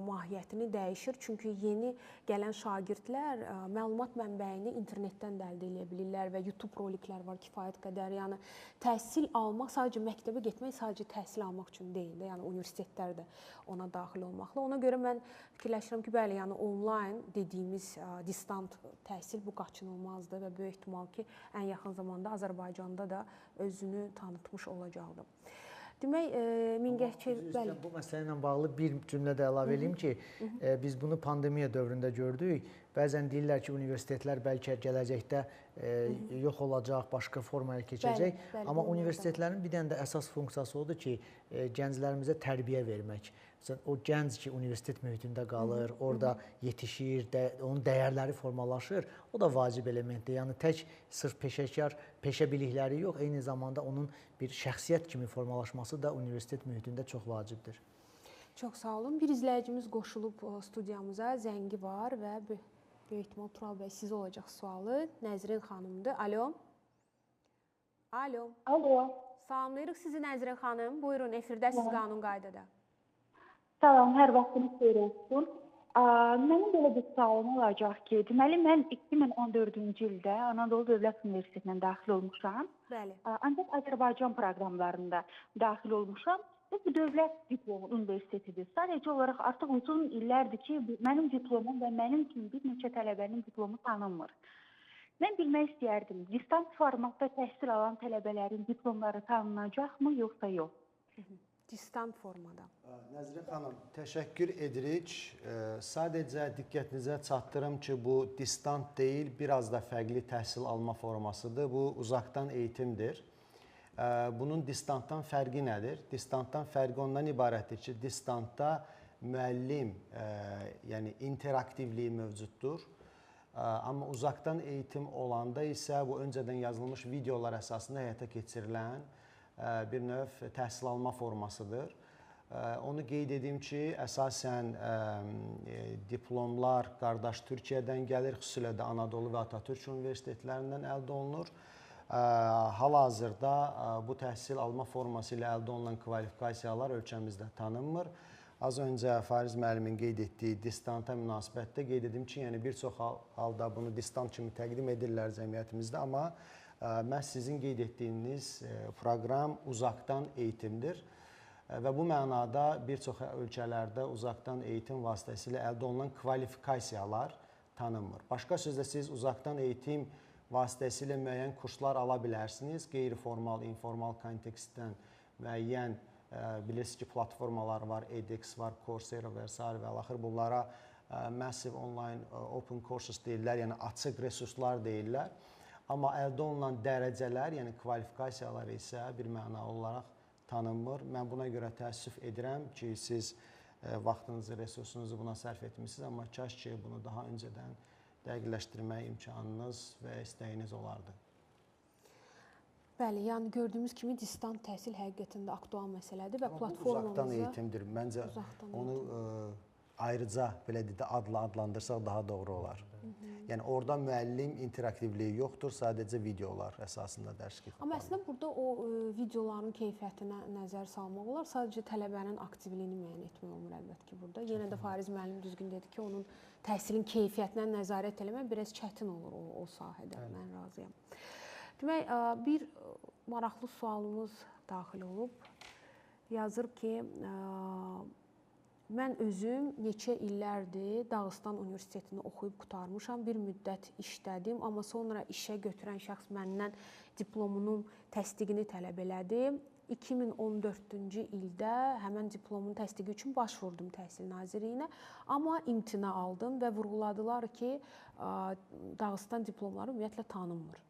mahiyyətini dəyişir. Çünki yeni gələn şagirdlər məlumat mənbəyini internetdən də əldə edə bilirlər və YouTube roliklər var kifayət qədər. Yəni təhsil almaq, sadəcə məktəbə getmək sadəcə təhsil almaq üçün deyil də, yəni universitetlər də ona daxil olmaqla. Ona görə mən fikirləşirəm ki, bəli, yəni onlayn dediyimiz distant təhsil bu qaçınılmazdır və böyük ehtimal ki, ən yaxın zamanda Azərbaycanda da özünü tanıtmış olacaqdır. Demək, Mingəçevir, bəli. Bu məsələ ilə bağlı bir cümlə də əlavə edeyim ki, biz bunu pandemiya dövründə gördük. Bəzən deyirlər ki, universitetlər bəlkə gələcəkdə yox olacaq, başqa formaya keçəcək. Amma universitetlərin bir dənə də əsas funksiyası odur ki, gənclərimizə tərbiyə vermək. Məsələn, o gənc ki, universitet mühitində qalır, orada yetişir, onun dəyərləri formalaşır. O da vacib elementdir. Yəni, tək sırf peşəkar, peşə bilikləri yox, eyni zamanda onun bir şəxsiyyət kimi formalaşması da universitet mühitində çox vacibdir. Çox sağ olun. Bir izləyicimiz qoşulub studiyamıza, zəngi var və böyük ehtimal Tural bəy sizə olacaq sualı. Nəzrin xanımdır. Alo. Alo. Alo. Salamlayırıq sizi Nəzrin xanım. Buyurun, efirdəsiz qanun qaydada. Salam, hər vaxtınız xeyir olsun. Mənim belə bir sualım olacaq ki, deməli mən 2014-cü ildə Anadolu Dövlət Universitetinə daxil olmuşam. Bəli. Ancaq Azərbaycan proqramlarında daxil olmuşam. Bu dövlət diplomu universitetidir. Sadəcə olaraq artıq uzun illərdir ki, mənim diplomum və mənim kimi bir neçə tələbənin diplomu tanınmır. Mən bilmək istəyərdim, distant formatda təhsil alan tələbələrin diplomları tanınacaqmı, yoxsa yox? Distant formada. Nəzrin xanım, təşəkkür edirik. Sadəcə diqqətinizə çatdırım ki, bu distant deyil, biraz da fərqli təhsil alma formasıdır. Bu uzaqdan eğitimdir. Bunun distantdan fərqi nədir? Distantdan fərqi ondan ibarətdir ki, distantda müəllim, yəni interaktivliyi mövcuddur. Amma uzaqdan eğitim olanda isə bu öncədən yazılmış videolar əsasında həyata keçirilən bir növ təhsil alma formasıdır. Onu qeyd edeyim ki, əsasən diplomlar qardaş Türkiyədən gəlir, xüsusilə də Anadolu və Atatürk universitetlərindən əldə olunur. Hal-hazırda bu təhsil alma forması ilə əldə olunan kvalifikasiyalar ölkəmizdə tanınmır. Az öncə Fariz müəllimin qeyd etdiyi distanta münasibətdə qeyd edim ki, yəni bir çox halda bunu distant kimi təqdim edirlər cəmiyyətimizdə, amma məhz sizin qeyd etdiyiniz proqram uzaqdan eğitimdir və bu mənada bir çox ölkələrdə uzaqdan eğitim vasitəsilə əldə olunan kvalifikasiyalar tanınmır. Başqa sözlə siz uzaqdan eğitim vasitəsilə müəyyən kurslar ala bilərsiniz. Qeyri-formal, informal kontekstdən müəyyən bilirsiniz ki, platformalar var, edX var, Coursera və s. və axır bunlara massive online open courses deyirlər, yəni açıq resurslar deyirlər. Amma əldə olunan dərəcələr, yəni kvalifikasiyalar isə bir mənalı olaraq tanınmır. Mən buna görə təəssüf edirəm ki, siz vaxtınızı, resursunuzu buna sərf etmişsiniz, amma kaş ki, bunu daha öncədən dəqiqləşdirmək imkanınız və istəyiniz olardı. Bəli, yəni gördüyümüz kimi distant təhsil həqiqətən də aktual məsələdir və platformamızda... Bu uzaqdan eğitimdir. Məncə onu ayrıca belə deyək də adlandırsaq daha doğru olar. Yəni orada müəllim interaktivliyi yoxdur, sadəcə videolar əsasında dərs keçir. Amma əslində burada o videoların keyfiyyətinə nəzər salmaq olar, sadəcə tələbənin aktivliyini müəyyən etmək olmur əlbəttə ki burada. Yenə də Fariz müəllim düzgün dedi ki, onun təhsilin keyfiyyətinə nəzarət etmək biraz çətin olur o sahədə. Mən razıyam. Demək, bir maraqlı sualımız daxil olub. Yazır ki, mən özüm neçə illərdir Dağıstan Universitetini oxuyub qurtarmışam, bir müddət işlədim, amma sonra işə götürən şəxs məndən diplomunun təsdiqini tələb elədi. 2014-cü ildə həmən diplomun təsdiqi üçün başvurdum Təhsil Nazirliyinə, amma imtina aldım və vurğuladılar ki, Dağıstan diplomları ümumiyyətlə tanınmır.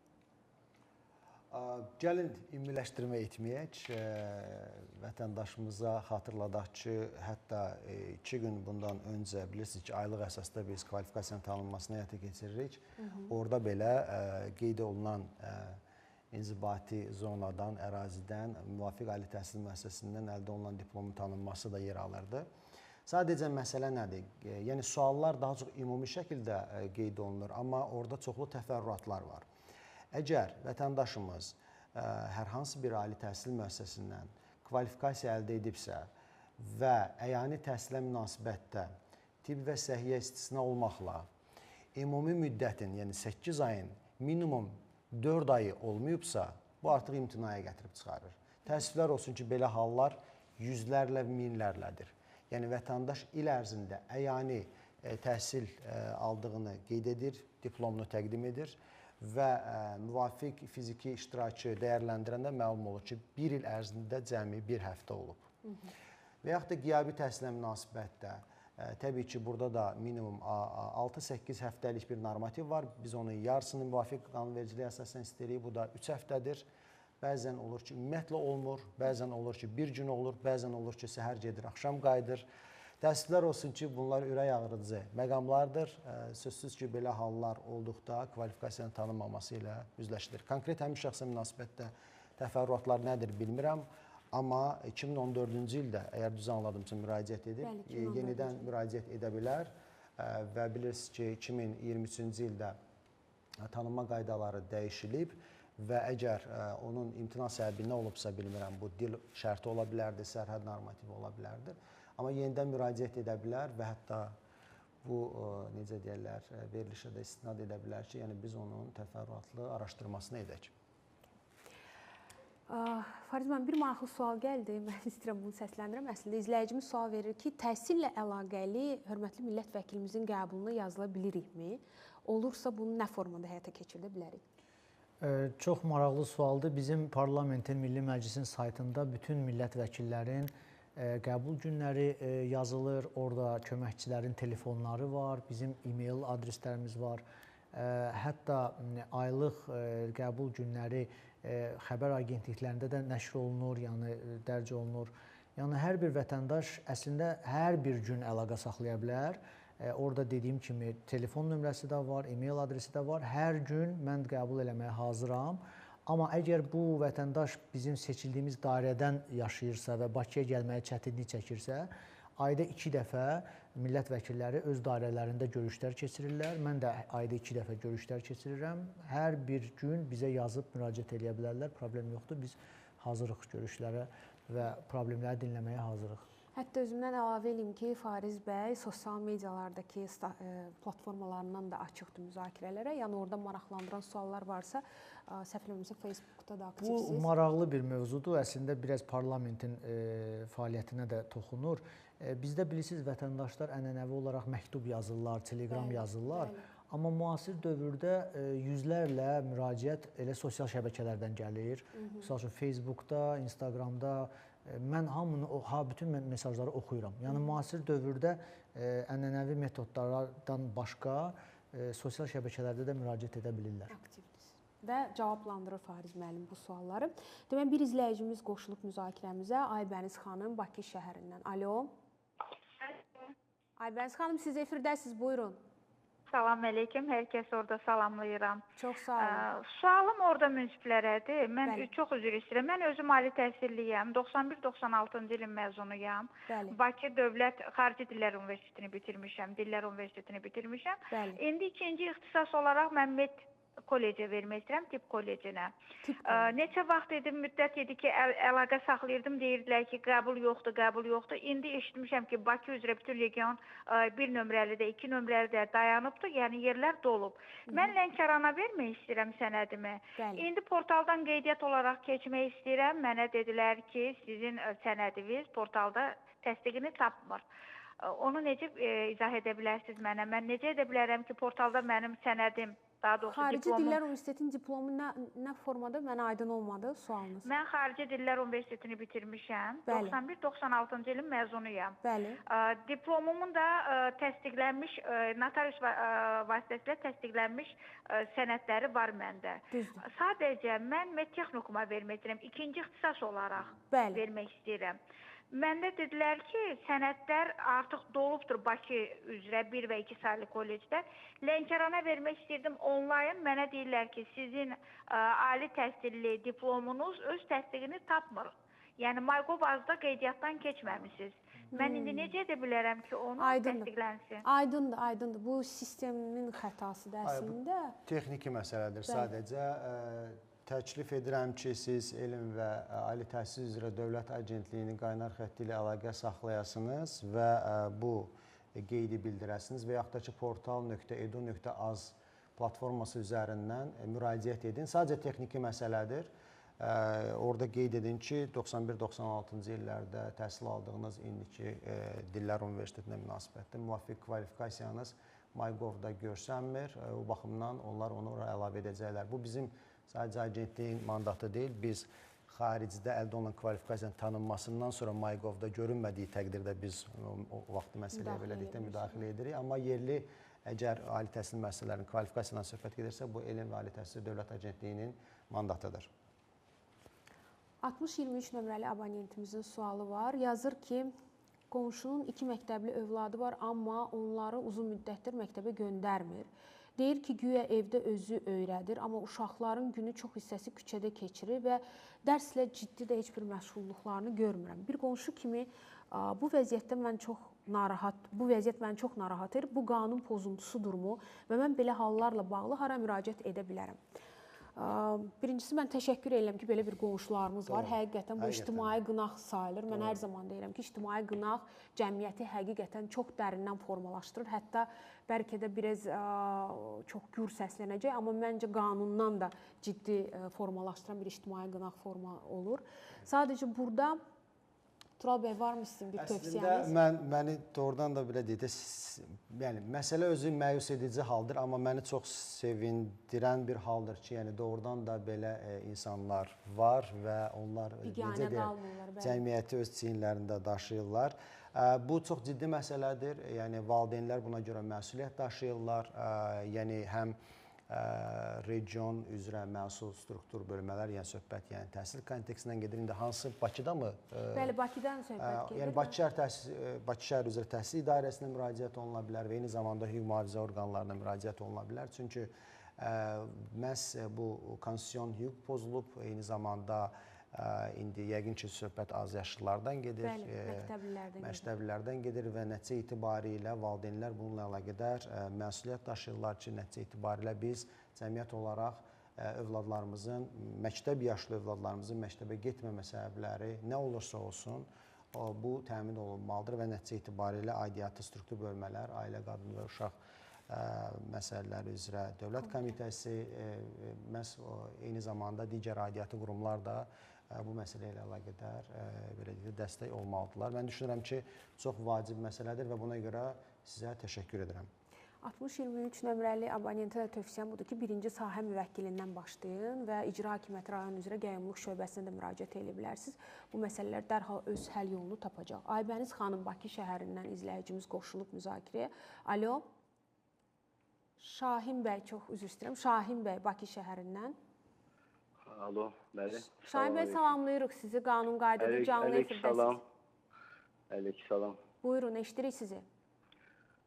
Gəlin ümumiləşdirmə etməyək, vətəndaşımıza xatırladaq ki, hətta 2 gün bundan öncə bilirsiniz ki, aylıq əsasda biz kvalifikasiyanın tanınmasını həyata keçiririk. Orada belə qeyd olunan inzibati zonadan, ərazidən, müvafiq ali təhsil müəssisəsindən əldə olunan diplomun tanınması da yer alırdı. Sadəcə məsələ nədir? Yəni suallar daha çox ümumi şəkildə qeyd olunur, amma orada çoxlu təfərrüatlar var. Əgər vətəndaşımız hər hansı bir ali təhsil müəssisəsindən kvalifikasiya əldə edibsə və əyani təhsilə münasibətdə tibb və səhiyyə istisna olmaqla ümumi müddətin, yəni 8 ayın minimum 4 ayı olmayıbsa, bu artıq imtinaya gətirib çıxarır. Təəssüflər olsun ki, belə hallar yüzlərlə, minlərlədir. Yəni vətəndaş il ərzində əyani təhsil aldığını qeyd edir, diplomunu təqdim edir və müvafiq fiziki iştirakı dəyərləndirəndə məlum olur ki, bir il ərzində cəmi bir həftə olub. Və yaxud da qiyabi təhsilə münasibətdə, təbii ki, burada da minimum 6-8 həftəlik bir normativ var. Biz onun yarısını müvafiq qanunvericiliyə əsasən istəyirik, bu da 3 həftədir. Bəzən olur ki, ümumiyyətlə olmur, bəzən olur ki, bir gün olur, bəzən olur ki, səhər gedir, axşam qayıdır. Təəssüflər olsun ki, bunlar ürək ağrıdıcı məqamlardır. Sözsüz ki, belə hallar olduqda kvalifikasiyanın tanınmaması ilə üzləşilir. Konkret həmin şəxsə münasibətdə təfərrüatlar nədir bilmirəm. Amma 2014-cü ildə, əgər düz anladımsa, müraciət edib, yenidən müraciət edə bilər və bilirsiniz ki, 2023-cü ildə tanınma qaydaları dəyişilib və əgər onun imtina səbəbi nə olubsa bilmirəm, bu dil şərti ola bilərdir, sərhəd normativi ola bilərdir. Amma yenidən müraciət edə bilər və hətta bu, necə deyərlər, verilişə də istinad edə bilər ki, yəni biz onun təfərrüatlı araşdırmasını edək. Fariz müəllim, bir maraqlı sual gəldi. Mən istəyirəm bunu səsləndirəm. Əslində izləyicimiz sual verir ki, təhsillə əlaqəli hörmətli millət vəkilimizin qəbuluna yazıla bilirikmi? Olursa bunu nə formada həyata keçirdə bilərik? Çox maraqlı sualdır. Bizim parlamentin, Milli Məclisin saytında bütün millət vəkillərin qəbul günləri yazılır. Orada köməkçilərin telefonları var, bizim e-mail adreslərimiz var. Hətta aylıq qəbul günləri xəbər agentliklərində də nəşr olunur, yəni dərc olunur. Yəni hər bir vətəndaş əslində hər bir gün əlaqə saxlaya bilər. Orada dediyim kimi telefon nömrəsi də var, e-mail adresi də var. Hər gün mən qəbul eləməyə hazıram. Amma əgər bu vətəndaş bizim seçildiyimiz dairədən yaşayırsa və Bakıya gəlməyə çətinlik çəkirsə, ayda 2 dəfə millət vəkilləri öz dairələrində görüşlər keçirirlər. Mən də ayda 2 dəfə görüşlər keçirirəm. Hər bir gün bizə yazıb müraciət edə bilərlər, problem yoxdur. Biz hazırıq görüşlərə və problemləri dinləməyə hazırıq. Hətta özümdən əlavə edeyim ki, Fariz bəy sosial medialardakı platformalarından da açıqdır müzakirələrə. Yəni orada maraqlandıran suallar varsa, səhv eləmirəmsə Facebookda da aktivsiz. Bu maraqlı bir mövzudur. Əslində biraz parlamentin fəaliyyətinə də toxunur. Bizdə bilirsiniz, vətəndaşlar ənənəvi olaraq məktub yazırlar, telegram yazırlar. Amma müasir dövrdə yüzlərlə müraciət elə sosial şəbəkələrdən gəlir. Məsəl üçün Facebookda, Instagramda. Mən bütün mesajları oxuyuram. Yəni müasir dövrdə ənənəvi metodlardan başqa sosial şəbəkələrdə də müraciət edə bilirlər. Aktivdir. Və cavablandırır Fariz müəllim bu sualları. Demək, bir izləyicimiz qoşulub müzakirəmizə. Aybəniz xanım Bakı şəhərindən. Alo. Aybəniz xanım, siz efirdəsiniz, buyurun. salam əleykum. Hər kəs orada salamlayıram. Çox sağ olun. Sualım orada münsiflərədir. Mən Bəli. çox üzr istəyirəm. Mən özüm ali təhsilliyəm. 91-96-cı ilin məzunuyam. Bəli. Bakı Dövlət Xarici Dillər Universitetini bitirmişəm. Dillər Universitetini bitirmişəm. Bəli. İndi ikinci ixtisas olaraq mən MET kollecə vermək istəyirəm, tibb kollecinə. Neçə vaxt edim, müddət idi ki, əlaqə saxlayırdım, deyirdilər ki, qəbul yoxdur, qəbul yoxdur. İndi eşitmişəm ki, Bakı üzrə bütün region 1 nömrəli də, 2 nömrəli də dayanıbdır, yəni yerlər dolub. Mən Lənkərana vermək istəyirəm sənədimi. Bəli. İndi portaldan qeydiyyat olaraq keçmək istəyirəm. Mənə dedilər ki, sizin sənədiniz portalda təsdiqini tapmır. Onu necə izah edə bilərsiniz mənə? Mən necə edə bilərəm ki, portalda mənim sənədim, daha doğrusu Xarici diplomum... Dillər Universitetinin diplomu nə formada? Mənə aydın olmadı sualınız. Mən Xarici Dillər Universitetini bitirmişəm. 91-96-cı ilin məzunuyam. Bəli. Diplomumun da təsdiqlənmiş, notarius vasitəsilə təsdiqlənmiş sənədləri var məndə. Düzdür. Sadəcə mən medtexnikuma vermək istəyirəm, ikinci ixtisas olaraq vermək istəyirəm. Məndə dedilər ki, sənədlər artıq dolubdur Bakı üzrə 1 və 2 saylı kollecdə. Lənkərana vermək istəyirdim onlayn. Mənə deyirlər ki, sizin ali təhsilli diplomunuz öz təsdiqini tapmır. Yəni, MyGov.az-da qeydiyyatdan keçməmişsiniz. Mən indi necə edə bilərəm ki, onu təsdiqlənsin? Aydındır, aydındır. Bu sistemin xətasıdır əslində. Texniki məsələdir sadəcə. Təklif edirəm ki, siz elm və ali təhsil üzrə Dövlət Agentliyinin qaynar xətti ilə əlaqə saxlayasınız və bu qeydi bildirəsiniz və yaxud da ki, portal.edu.az platforması üzərindən müraciət edin. Sadəcə texniki məsələdir. Orada qeyd edin ki, 91-96-cı illərdə təhsil aldığınız indiki Dillər Universitetinə münasibətdə müvafiq kvalifikasiyanız MyGov-da görsənmir. O baxımdan onlar onu oraya əlavə edəcəklər. Bu bizim sadəcə agentliyin mandatı deyil. Biz xaricdə əldə olunan kvalifikasiyanın tanınmasından sonra MyGov-da görünmədiyi təqdirdə biz o vaxtı məsələyə belədikdə müdaxilə edirik. Amma yerli əgər ali təhsil müəssisələrinin kvalifikasiyadan söhbət gedirsə, bu Elm və Ali Təhsil Dövlət Agentliyinin mandatıdır. 6023 nömrəli abonentimizin sualı var. Yazır ki, qonşunun 2 məktəbli övladı var, amma onları uzun müddətdir məktəbə göndərmir. Deyir ki, güya evdə özü öyrədir, amma uşaqların günü çox hissəsi küçədə keçirir və dərslə ciddi də heç bir məşğulluqlarını görmürəm. Bir qonşu kimi bu vəziyyət məni çox narahat edir. Bu qanun pozuntusudurmu və mən belə hallarla bağlı hara müraciət edə bilərəm? Birincisi, mən təşəkkür edirəm ki, belə bir qonşularımız var. Həqiqətən bu ictimai qınaq sayılır. Mən hər zaman deyirəm ki, ictimai qınaq cəmiyyəti həqiqətən çox dərindən formalaşdırır. Hətta bəlkə də biraz çox gür səslənəcək, amma məncə qanundan da ciddi formalaşdıran bir ictimai qınaq forma olur. Sadəcə burada Tural bəy, varmı sizin bir tövsiyəniz? Əslində, məni doğrudan da belə deyək, yəni, məsələ özü məyus edici haldır, amma məni çox sevindirən bir haldır ki, yəni, doğrudan da belə insanlar var və onlar cəmiyyəti öz çiyinlərində daşıyırlar. Bu çox ciddi məsələdir, yəni, valideynlər buna görə məsuliyyət daşıyırlar, yəni, həm region üzrə məsul struktur bölmələr, yəni söhbət, yəni təhsil kontekstindən gedir. İndi hansı, Bakıda mı? Bəli, Bakıdan söhbət gedir. Yəni Bakı şəhər üzrə təhsil idarəsinə müraciət oluna bilər və eyni zamanda hüquq mühafizə orqanlarına müraciət oluna bilər. Çünki məhz bu konstitusion hüquq pozulub, eyni zamanda indi yəqin ki, söhbət azyaşlılardan gedir, məktəblilərdən gedir və nəticə itibarilə valideynlər bununla əlaqədar məsuliyyət daşıyırlar ki, nəticə itibarilə biz cəmiyyət olaraq övladlarımızın, məktəb yaşlı övladlarımızın məktəbə getməmə səbəbləri nə olursa olsun, bu təmin olunmalıdır və nəticə itibarilə aidiyyatı struktur bölmələr, ailə, qadın və uşaq məsələləri üzrə Dövlət Komitəsi, məhz eyni zamanda digər aidiyyatı qurumlar da bu məsələ ilə əlaqədar dəstək olmalıdırlar. Mən düşünürəm ki, çox vacib məsələdir və buna görə sizə təşəkkür edirəm. 6023 nömrəli abonentə də tövsiyəm budur ki, birinci sahə müvəkkilindən başlayın və icra hakimiyyəti rayon üzrə qəyyumluq şöbəsinə də müraciət edə bilərsiniz. Bu məsələlər dərhal öz həll yolunu tapacaq. Aybəniz xanım Bakı şəhərindən izləyicimiz qoşulub müzakirəyə. Alo. Şahin bəy, çox üzr istəyirəm. Şahin bəy, Bakı şəhərindən. Alo, bəli. Şahin bəy, salamlayırıq sizi. Qanun qaydada canlı efirdəsiniz. Əleyhissalam. Buyurun, eşidirik sizi.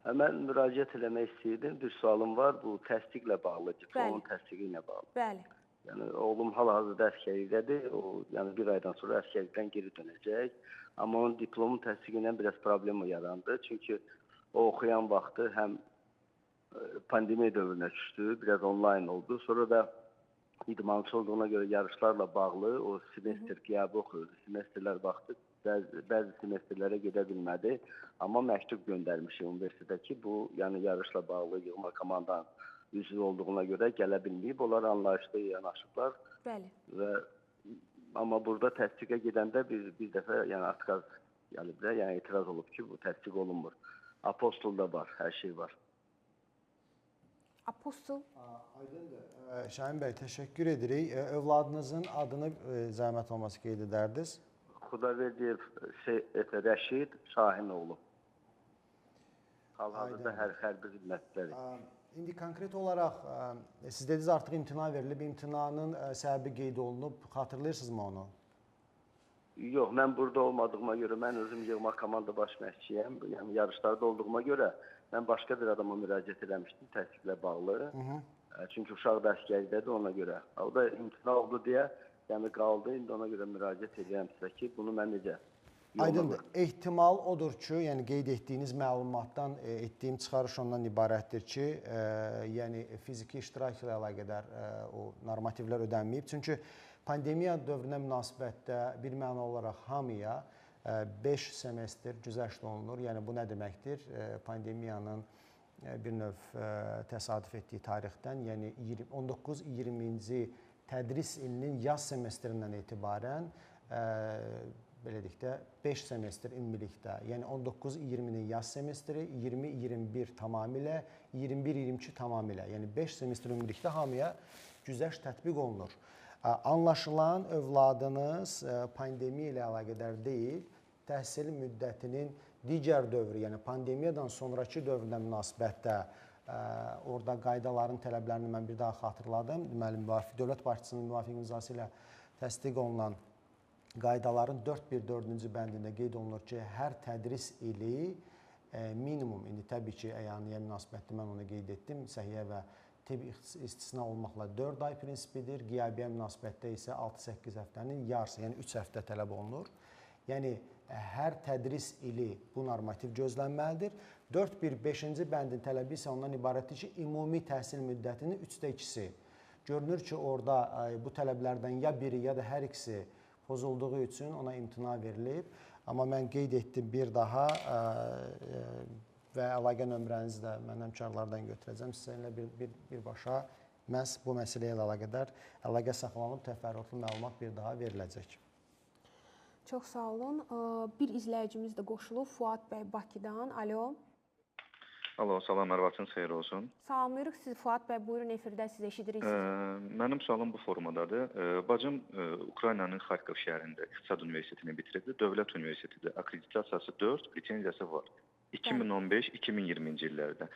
Mən müraciət eləmək istəyirdim. Bir sualım var. Bu təsdiqlə bağlı, diplomun təsdiqi ilə bağlı. Bəli. Yəni oğlum hal-hazırda əsgərlikdədir. O yəni bir aydan sonra əsgərlikdən geri dönəcək. Amma onun diplomun təsdiqi ilə biraz problem yarandı. Çünki o oxuyan vaxtı həm pandemiya dövrünə düşdü, biraz onlayn oldu. Sonra da idmançı olduğuna görə yarışlarla bağlı o semestr qiyabı oxuyurdu. Semestrlər vaxtı bəzi semestrlərə gedə bilmədi. Amma məktub göndərmişik universitetə ki, bu yəni yarışla bağlı yığma komandanın üzvü olduğuna görə gələ bilməyib. Onlar anlayışlı yanaşıblar. Bəli. Və amma burada təsdiqə gedəndə bir dəfə yəni atkaz gəlib də, yəni etiraz olub ki, bu təsdiq olunmur. Apostolda var, hər şey var. Apostol. Aydındır. Şahin bəy, təşəkkür edirik. Övladınızın adını zəhmət olması qeyd edərdiniz. Xudaverdiyev Rəşid Şahinoğlu. Hal-hazırda hərbi xidmətdədir. İndi konkret olaraq, siz dediniz artıq imtina verilib, imtinanın səbəbi qeyd olunub, xatırlayırsınızmı onu? Yox, mən burada olmadığıma görə, mən özüm yığma komanda baş məşqçiyəm, yəni yarışlarda olduğuma görə mən başqa bir adama müraciət eləmişdim təsdiqlə bağlı. Çünki uşaq da əsgərlikdədir ona görə. O da imtina oldu deyə, yəni qaldı, indi ona görə müraciət edirəm sizə ki, bunu mən necə? Aydındır. Ehtimal odur ki, yəni qeyd etdiyiniz məlumatdan etdiyim çıxarış ondan ibarətdir ki, yəni fiziki iştirak ilə əlaqədar o normativlər ödənməyib. Çünki pandemiya dövrünə münasibətdə bir məna olaraq hamıya 5 semestr güzəşt olunur. Yəni bu nə deməkdir? Pandemiyanın bir növ təsadüf etdiyi tarixdən, yəni 19-20-ci tədris ilinin yaz semestrindən etibarən belə deyək də 5 semestr ümumilikdə, yəni 19-20-nin yaz semestri, 20-21 tamamilə, 21-22 tamamilə, yəni 5 semestr ümumilikdə hamıya güzəşt tətbiq olunur. Anlaşılan övladınız pandemiya ilə əlaqədar deyil, təhsil müddətinin digər dövrü, yəni pandemiyadan sonraki dövrünə münasibətdə orada qaydaların tələblərini mən bir daha xatırladım. Deməli, dövlət başçısının müvafiq imzası ilə təsdiq olunan qaydaların 4.1.4-cü bəndində qeyd olunur ki, hər tədris ili minimum, indi təbii ki, əyaniyə münasibətdə mən onu qeyd etdim, səhiyyə və tibb istisna olmaqla 4 ay prinsipidir, qiyabiyyə münasibətdə isə 6-8 həftənin yarısı, yəni 3 həftə tələb olunur. Yəni, hər tədris ili bu normativ gözlənməlidir. 4.1.5-ci bəndin tələbi isə ondan ibarətdir ki, ümumi təhsil müddətinin 3/2-si. Görünür ki, orada bu tələblərdən ya biri, ya da hər ikisi pozulduğu üçün ona imtina verilib. Amma mən qeyd etdim bir daha və əlaqə nömrənizi də mən həmkarlardan götürəcəm. Sizinlə birbaşa məhz bu məsələ ilə əlaqədar əlaqə saxlanıb təfərrüatlı məlumat bir daha veriləcək. Çox sağ olun. Bir izləyicimiz də qoşulub, Fuad bəy Bakıdan. Alo. Alo, salam, hər vaxtınız xeyir olsun. Salamlayırıq sizi Fuad bəy, buyurun efirdə siz eşidirik sizi. Mənim sualım bu formadadır. Bacım Ukraynanın Xarkov şəhərində İqtisad Universitetini bitirdi. Dövlət Universitetidir. Akkreditasiyası 4, lisenziyası var. 2015-2020-ci illərdə.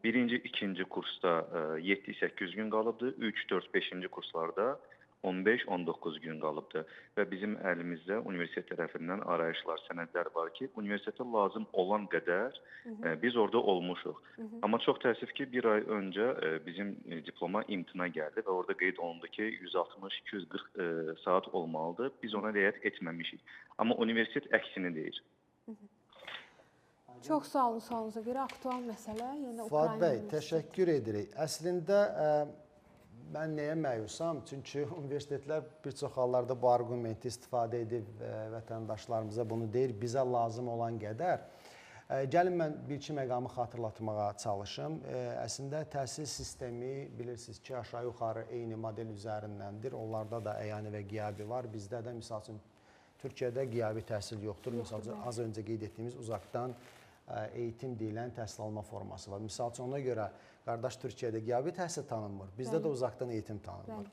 Birinci, ikinci kursda 7-800 gün qalıbdı. 3, 4, 5-ci kurslarda 15-19 gün qalıbdı və bizim əlimizdə universitet tərəfindən arayışlar, sənədlər var ki, universitetə lazım olan qədər biz orada olmuşuq. Amma çox təəssüf ki, bir ay öncə bizim diploma imtina gəldi və orada qeyd olundu ki, 160-240 saat olmalıdır. Biz ona riayət etməmişik. Amma universitet əksini deyir. Çox sağ olun, sağolunuz'a görə aktual məsələ. Fuad bəy, təşəkkür edirik. Əslində, mən nəyə məyusam? Çünki universitetlər bir çox hallarda bu argumenti istifadə edib vətəndaşlarımıza bunu deyir, bizə lazım olan qədər. Gəlin mən bir-iki məqamı xatırlatmağa çalışım. Əslində, təhsil sistemi bilirsiniz ki, aşağı-yuxarı eyni model üzərindəndir. Onlarda da əyani və qiyabi var. Bizdə də, misal üçün, Türkiyədə qiyabi təhsil yoxdur. Misal üçün, az öncə qeyd etdiyimiz uzaqdan eğitim deyilən təhsil alma forması var. Misal üçün, ona görə qardaş Türkiyədə qiyabi təhsil tanınmır. Bizdə də uzaqdan eğitim tanınmır.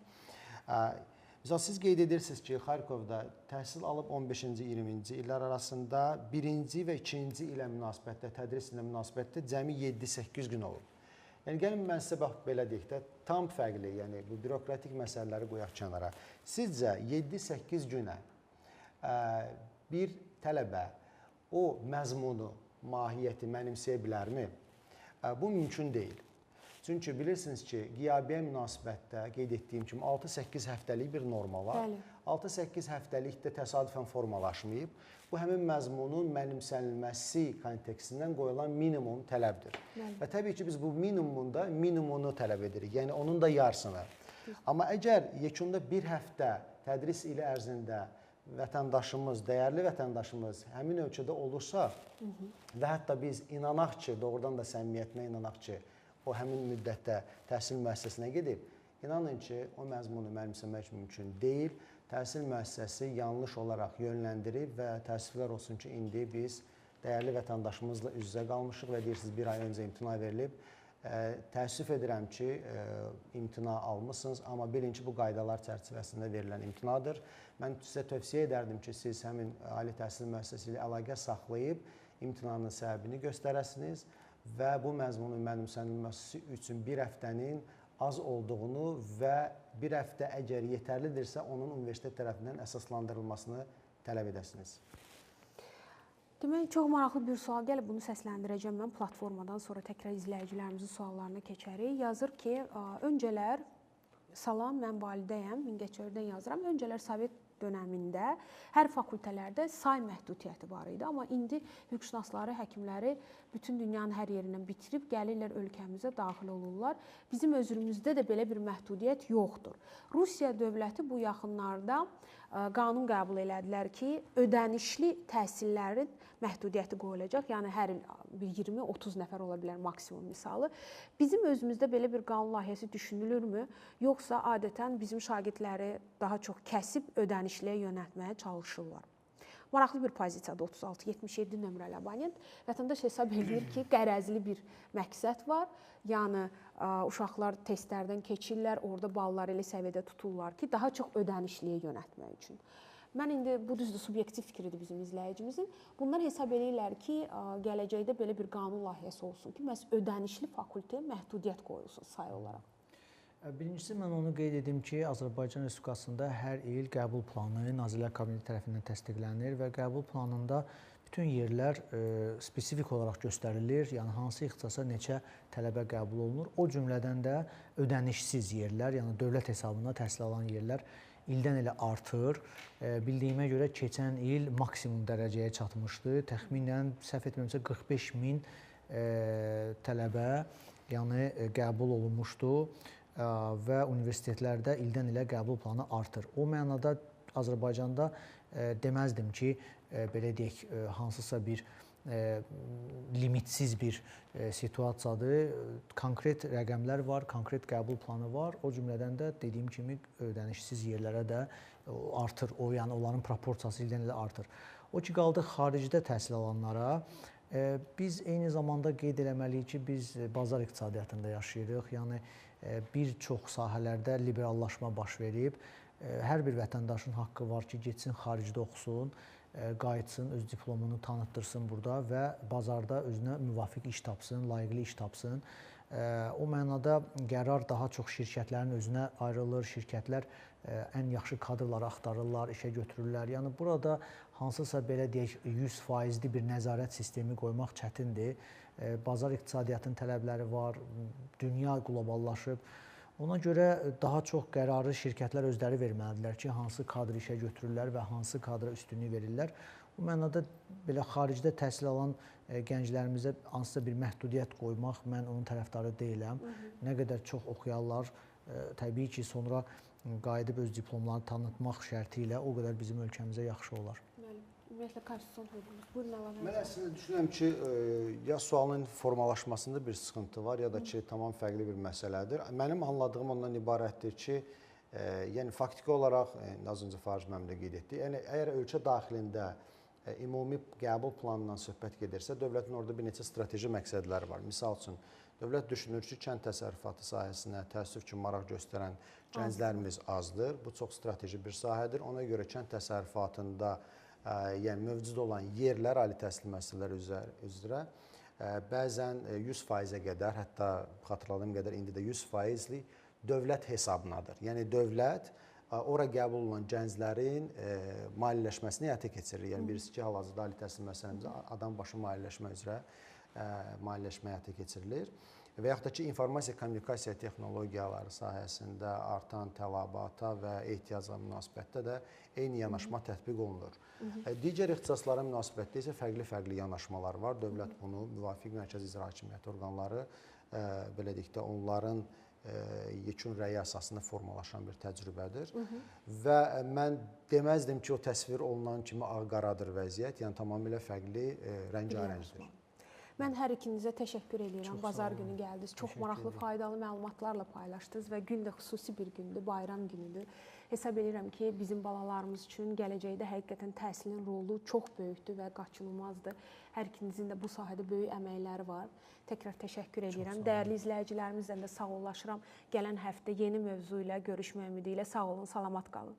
Misal, siz qeyd edirsiniz ki, Xarkovda təhsil alıb 15-ci, 20-ci illər arasında birinci və ikinci ilə münasibətdə, tədris ilə münasibətdə cəmi 7-8 gün olub. Yəni, gəlin mən sizə bax, belə deyək də, tam fərqli, yəni bu bürokratik məsələləri qoyaq kənara. Sizcə 7-8 günə bir tələbə o məzmunu, mahiyyəti mənimsəyə bilərmi? Bu mümkün deyil. Çünki bilirsiniz ki, qiyabiyyəyə münasibətdə qeyd etdiyim kimi 6-8 həftəlik bir norma var. 6-8 həftəlikdə təsadüfən formalaşmayıb. Bu həmin məzmunun mənimsənilməsi kontekstindən qoyulan minimum tələbdir. Və təbii ki, biz bu minimumunda minimumunu tələb edirik, yəni onun da yarısını. Amma əgər yekunda bir həftə tədris ili ərzində vətəndaşımız, dəyərli vətəndaşımız həmin ölkədə olursa və hətta biz inanaq ki, doğrudan da səmimiyyətinə inanaq ki, o həmin müddətdə təhsil müəssisəsinə gedib, inanın ki, o məzmunu mənimsəmək mümkün deyil. Təhsil müəssisəsi yanlış olaraq yönləndirib və təəssüflər olsun ki, indi biz dəyərli vətəndaşımızla üz-üzə qalmışıq və deyirsiniz, bir ay öncə imtina verilib. Təəssüf edirəm ki, imtina almışsınız, amma bilin ki, bu qaydalar çərçivəsində verilən imtinadır. Mən sizə tövsiyə edərdim ki, siz həmin ali təhsil müəssisəsi ilə əlaqə saxlayıb imtinanın səbəbini göstərəsiniz və bu məzmunun mənimsənilməsi üçün bir həftənin az olduğunu və bir həftə əgər yetərlidirsə, onun universitet tərəfindən əsaslandırılmasını tələb edəsiniz. Demək, çox maraqlı bir sual gəlib, bunu səsləndirəcəm mən platformadan sonra təkrar izləyicilərimizin suallarına keçərik. Yazır ki, öncələr, salam, mən validəyəm, Mingəçevirdən yazıram. Öncələr Sovet dönəmində hər fakültələrdə say məhdudiyyəti var idi, amma indi hüquqşünasları, həkimləri bütün dünyanın hər yerindən bitirib gəlirlər ölkəmizə daxil olurlar. Bizim özümüzdə də belə bir məhdudiyyət yoxdur. Rusiya dövləti bu yaxınlarda qanun qəbul elədilər ki, ödənişli təhsillərin məhdudiyyəti qoyulacaq. Yəni hər il 20-30 nəfər ola bilər maksimum misalı. Bizim özümüzdə belə bir qanun layihəsi düşünülürmü? Yoxsa adətən bizim şagirdləri daha çox kəsib ödənişliyə yönəltməyə çalışırlar? Maraqlı bir pozisiyada 36-77 nömrəli abonent vətəndaş hesab edir ki, qərəzli bir məqsəd var. Yəni uşaqlar testlərdən keçirlər, orada balları elə səviyyədə tuturlar ki, daha çox ödənişliyə yönəltmək üçün. Mən indi bu düzdür, subyektiv fikridir bizim izləyicimizin. Bunlar hesab edirlər ki, gələcəkdə belə bir qanun layihəsi olsun ki, məhz ödənişli fakültəyə məhdudiyyət qoyulsun sayı olaraq. Birincisi, mən onu qeyd edim ki, Azərbaycan Respublikasında hər il qəbul planı Nazirlər Kabineti tərəfindən təsdiqlənir və qəbul planında bütün yerlər spesifik olaraq göstərilir, yəni hansı ixtisasa neçə tələbə qəbul olunur. O cümlədən də ödənişsiz yerlər, yəni dövlət hesabına təhsil alan yerlər ildən ilə artır. Bildiyimə görə keçən il maksimum dərəcəyə çatmışdı. Təxminən səhv etmirəmsə 45 min tələbə yəni qəbul olunmuşdu və universitetlərdə ildən ilə qəbul planı artır. O mənada Azərbaycanda deməzdim ki, belə deyək, hansısa bir limitsiz bir situasiyadır. Konkret rəqəmlər var, konkret qəbul planı var. O cümlədən də dediyim kimi ödənişsiz yerlərə də artır. O, yəni onların proporsiyası ildən ilə artır. O ki, qaldı xaricdə təhsil alanlara. Biz eyni zamanda qeyd eləməliyik ki, biz bazar iqtisadiyyatında yaşayırıq. Yəni bir çox sahələrdə liberallaşma baş verib. Hər bir vətəndaşın haqqı var ki, getsin xaricdə oxusun, qayıtsın, öz diplomunu tanıtdırsın burada və bazarda özünə müvafiq iş tapsın, layiqli iş tapsın. O mənada qərar daha çox şirkətlərin özünə ayrılır, şirkətlər ən yaxşı kadrları axtarırlar, işə götürürlər. Yəni burada hansısa belə deyək 100%li bir nəzarət sistemi qoymaq çətindir. Bazar iqtisadiyyatının tələbləri var, dünya qloballaşıb. Ona görə daha çox qərarı şirkətlər özləri verməlidirlər ki, hansı kadr işə götürürlər və hansı kadra üstünlük verirlər. Bu mənada belə xaricdə təhsil alan gənclərimizə hansısa bir məhdudiyyət qoymaq, mən onun tərəfdarı deyiləm. Nə qədər çox oxuyarlar, təbii ki, sonra qayıdıb öz diplomlarını tanıtmaq şərti ilə o qədər bizim ölkəmizə yaxşı olar. Ümumiyyətlə, konstitusiyon hüququmuz. Buyurun, əlavə. Mən əslində düşünürəm ki, ya sualın formalaşmasında bir sıxıntı var, ya da ki, tamam fərqli bir məsələdir. Mənim anladığım ondan ibarətdir ki, yəni faktiki olaraq, az öncə Fariz müəllim də qeyd etdi, yəni əgər ölkə daxilində ümumi qəbul planından söhbət gedirsə, dövlətin orada bir neçə strateji məqsədləri var. Misal üçün, dövlət düşünür ki, kənd təsərrüfatı sahəsinə təəssüf ki, maraq göstərən gənclərimiz azdır. Bu çox strateji bir sahədir. Ona görə kənd təsərrüfatında yəni mövcud olan yerlər ali təhsil müəssisələri üzrə bəzən 100%-ə qədər, hətta xatırladığım qədər indi də 100%lik dövlət hesabınadır. Yəni dövlət ora qəbul olunan gənclərin maliyyələşməsini həyata keçirir. Yəni birisi ki, hal-hazırda ali təhsil müəssisələrimizdə adam başı maliyyələşmə üzrə maliyyələşmə həyata keçirilir. Və yaxud da ki, informasiya kommunikasiya texnologiyaları sahəsində artan tələbata və ehtiyaca münasibətdə də eyni yanaşma tətbiq olunur. Digər ixtisaslara münasibətdə isə fərqli-fərqli yanaşmalar var. Dövlət bunu müvafiq mərkəzi icra hakimiyyəti orqanları belə deyək də onların yekun rəyi əsasında formalaşan bir təcrübədir. Və mən deməzdim ki, o təsvir olunan kimi ağ-qaradır vəziyyət, yəni tamamilə fərqli rəngarəngdir. Mən hər ikinizə təşəkkür edirəm. Bazar günü gəldiniz. Çox maraqlı, faydalı məlumatlarla paylaşdınız və gün də xüsusi bir gündür, bayram günüdür. Hesab edirəm ki, bizim balalarımız üçün gələcəkdə həqiqətən təhsilin rolu çox böyükdür və qaçınılmazdır. Hər ikinizin də bu sahədə böyük əməkləri var. Təkrar təşəkkür edirəm. Dəyərli izləyicilərimizlə də sağollaşıram. Gələn həftə yeni mövzu ilə görüşmək ümidi ilə sağ olun, salamat qalın.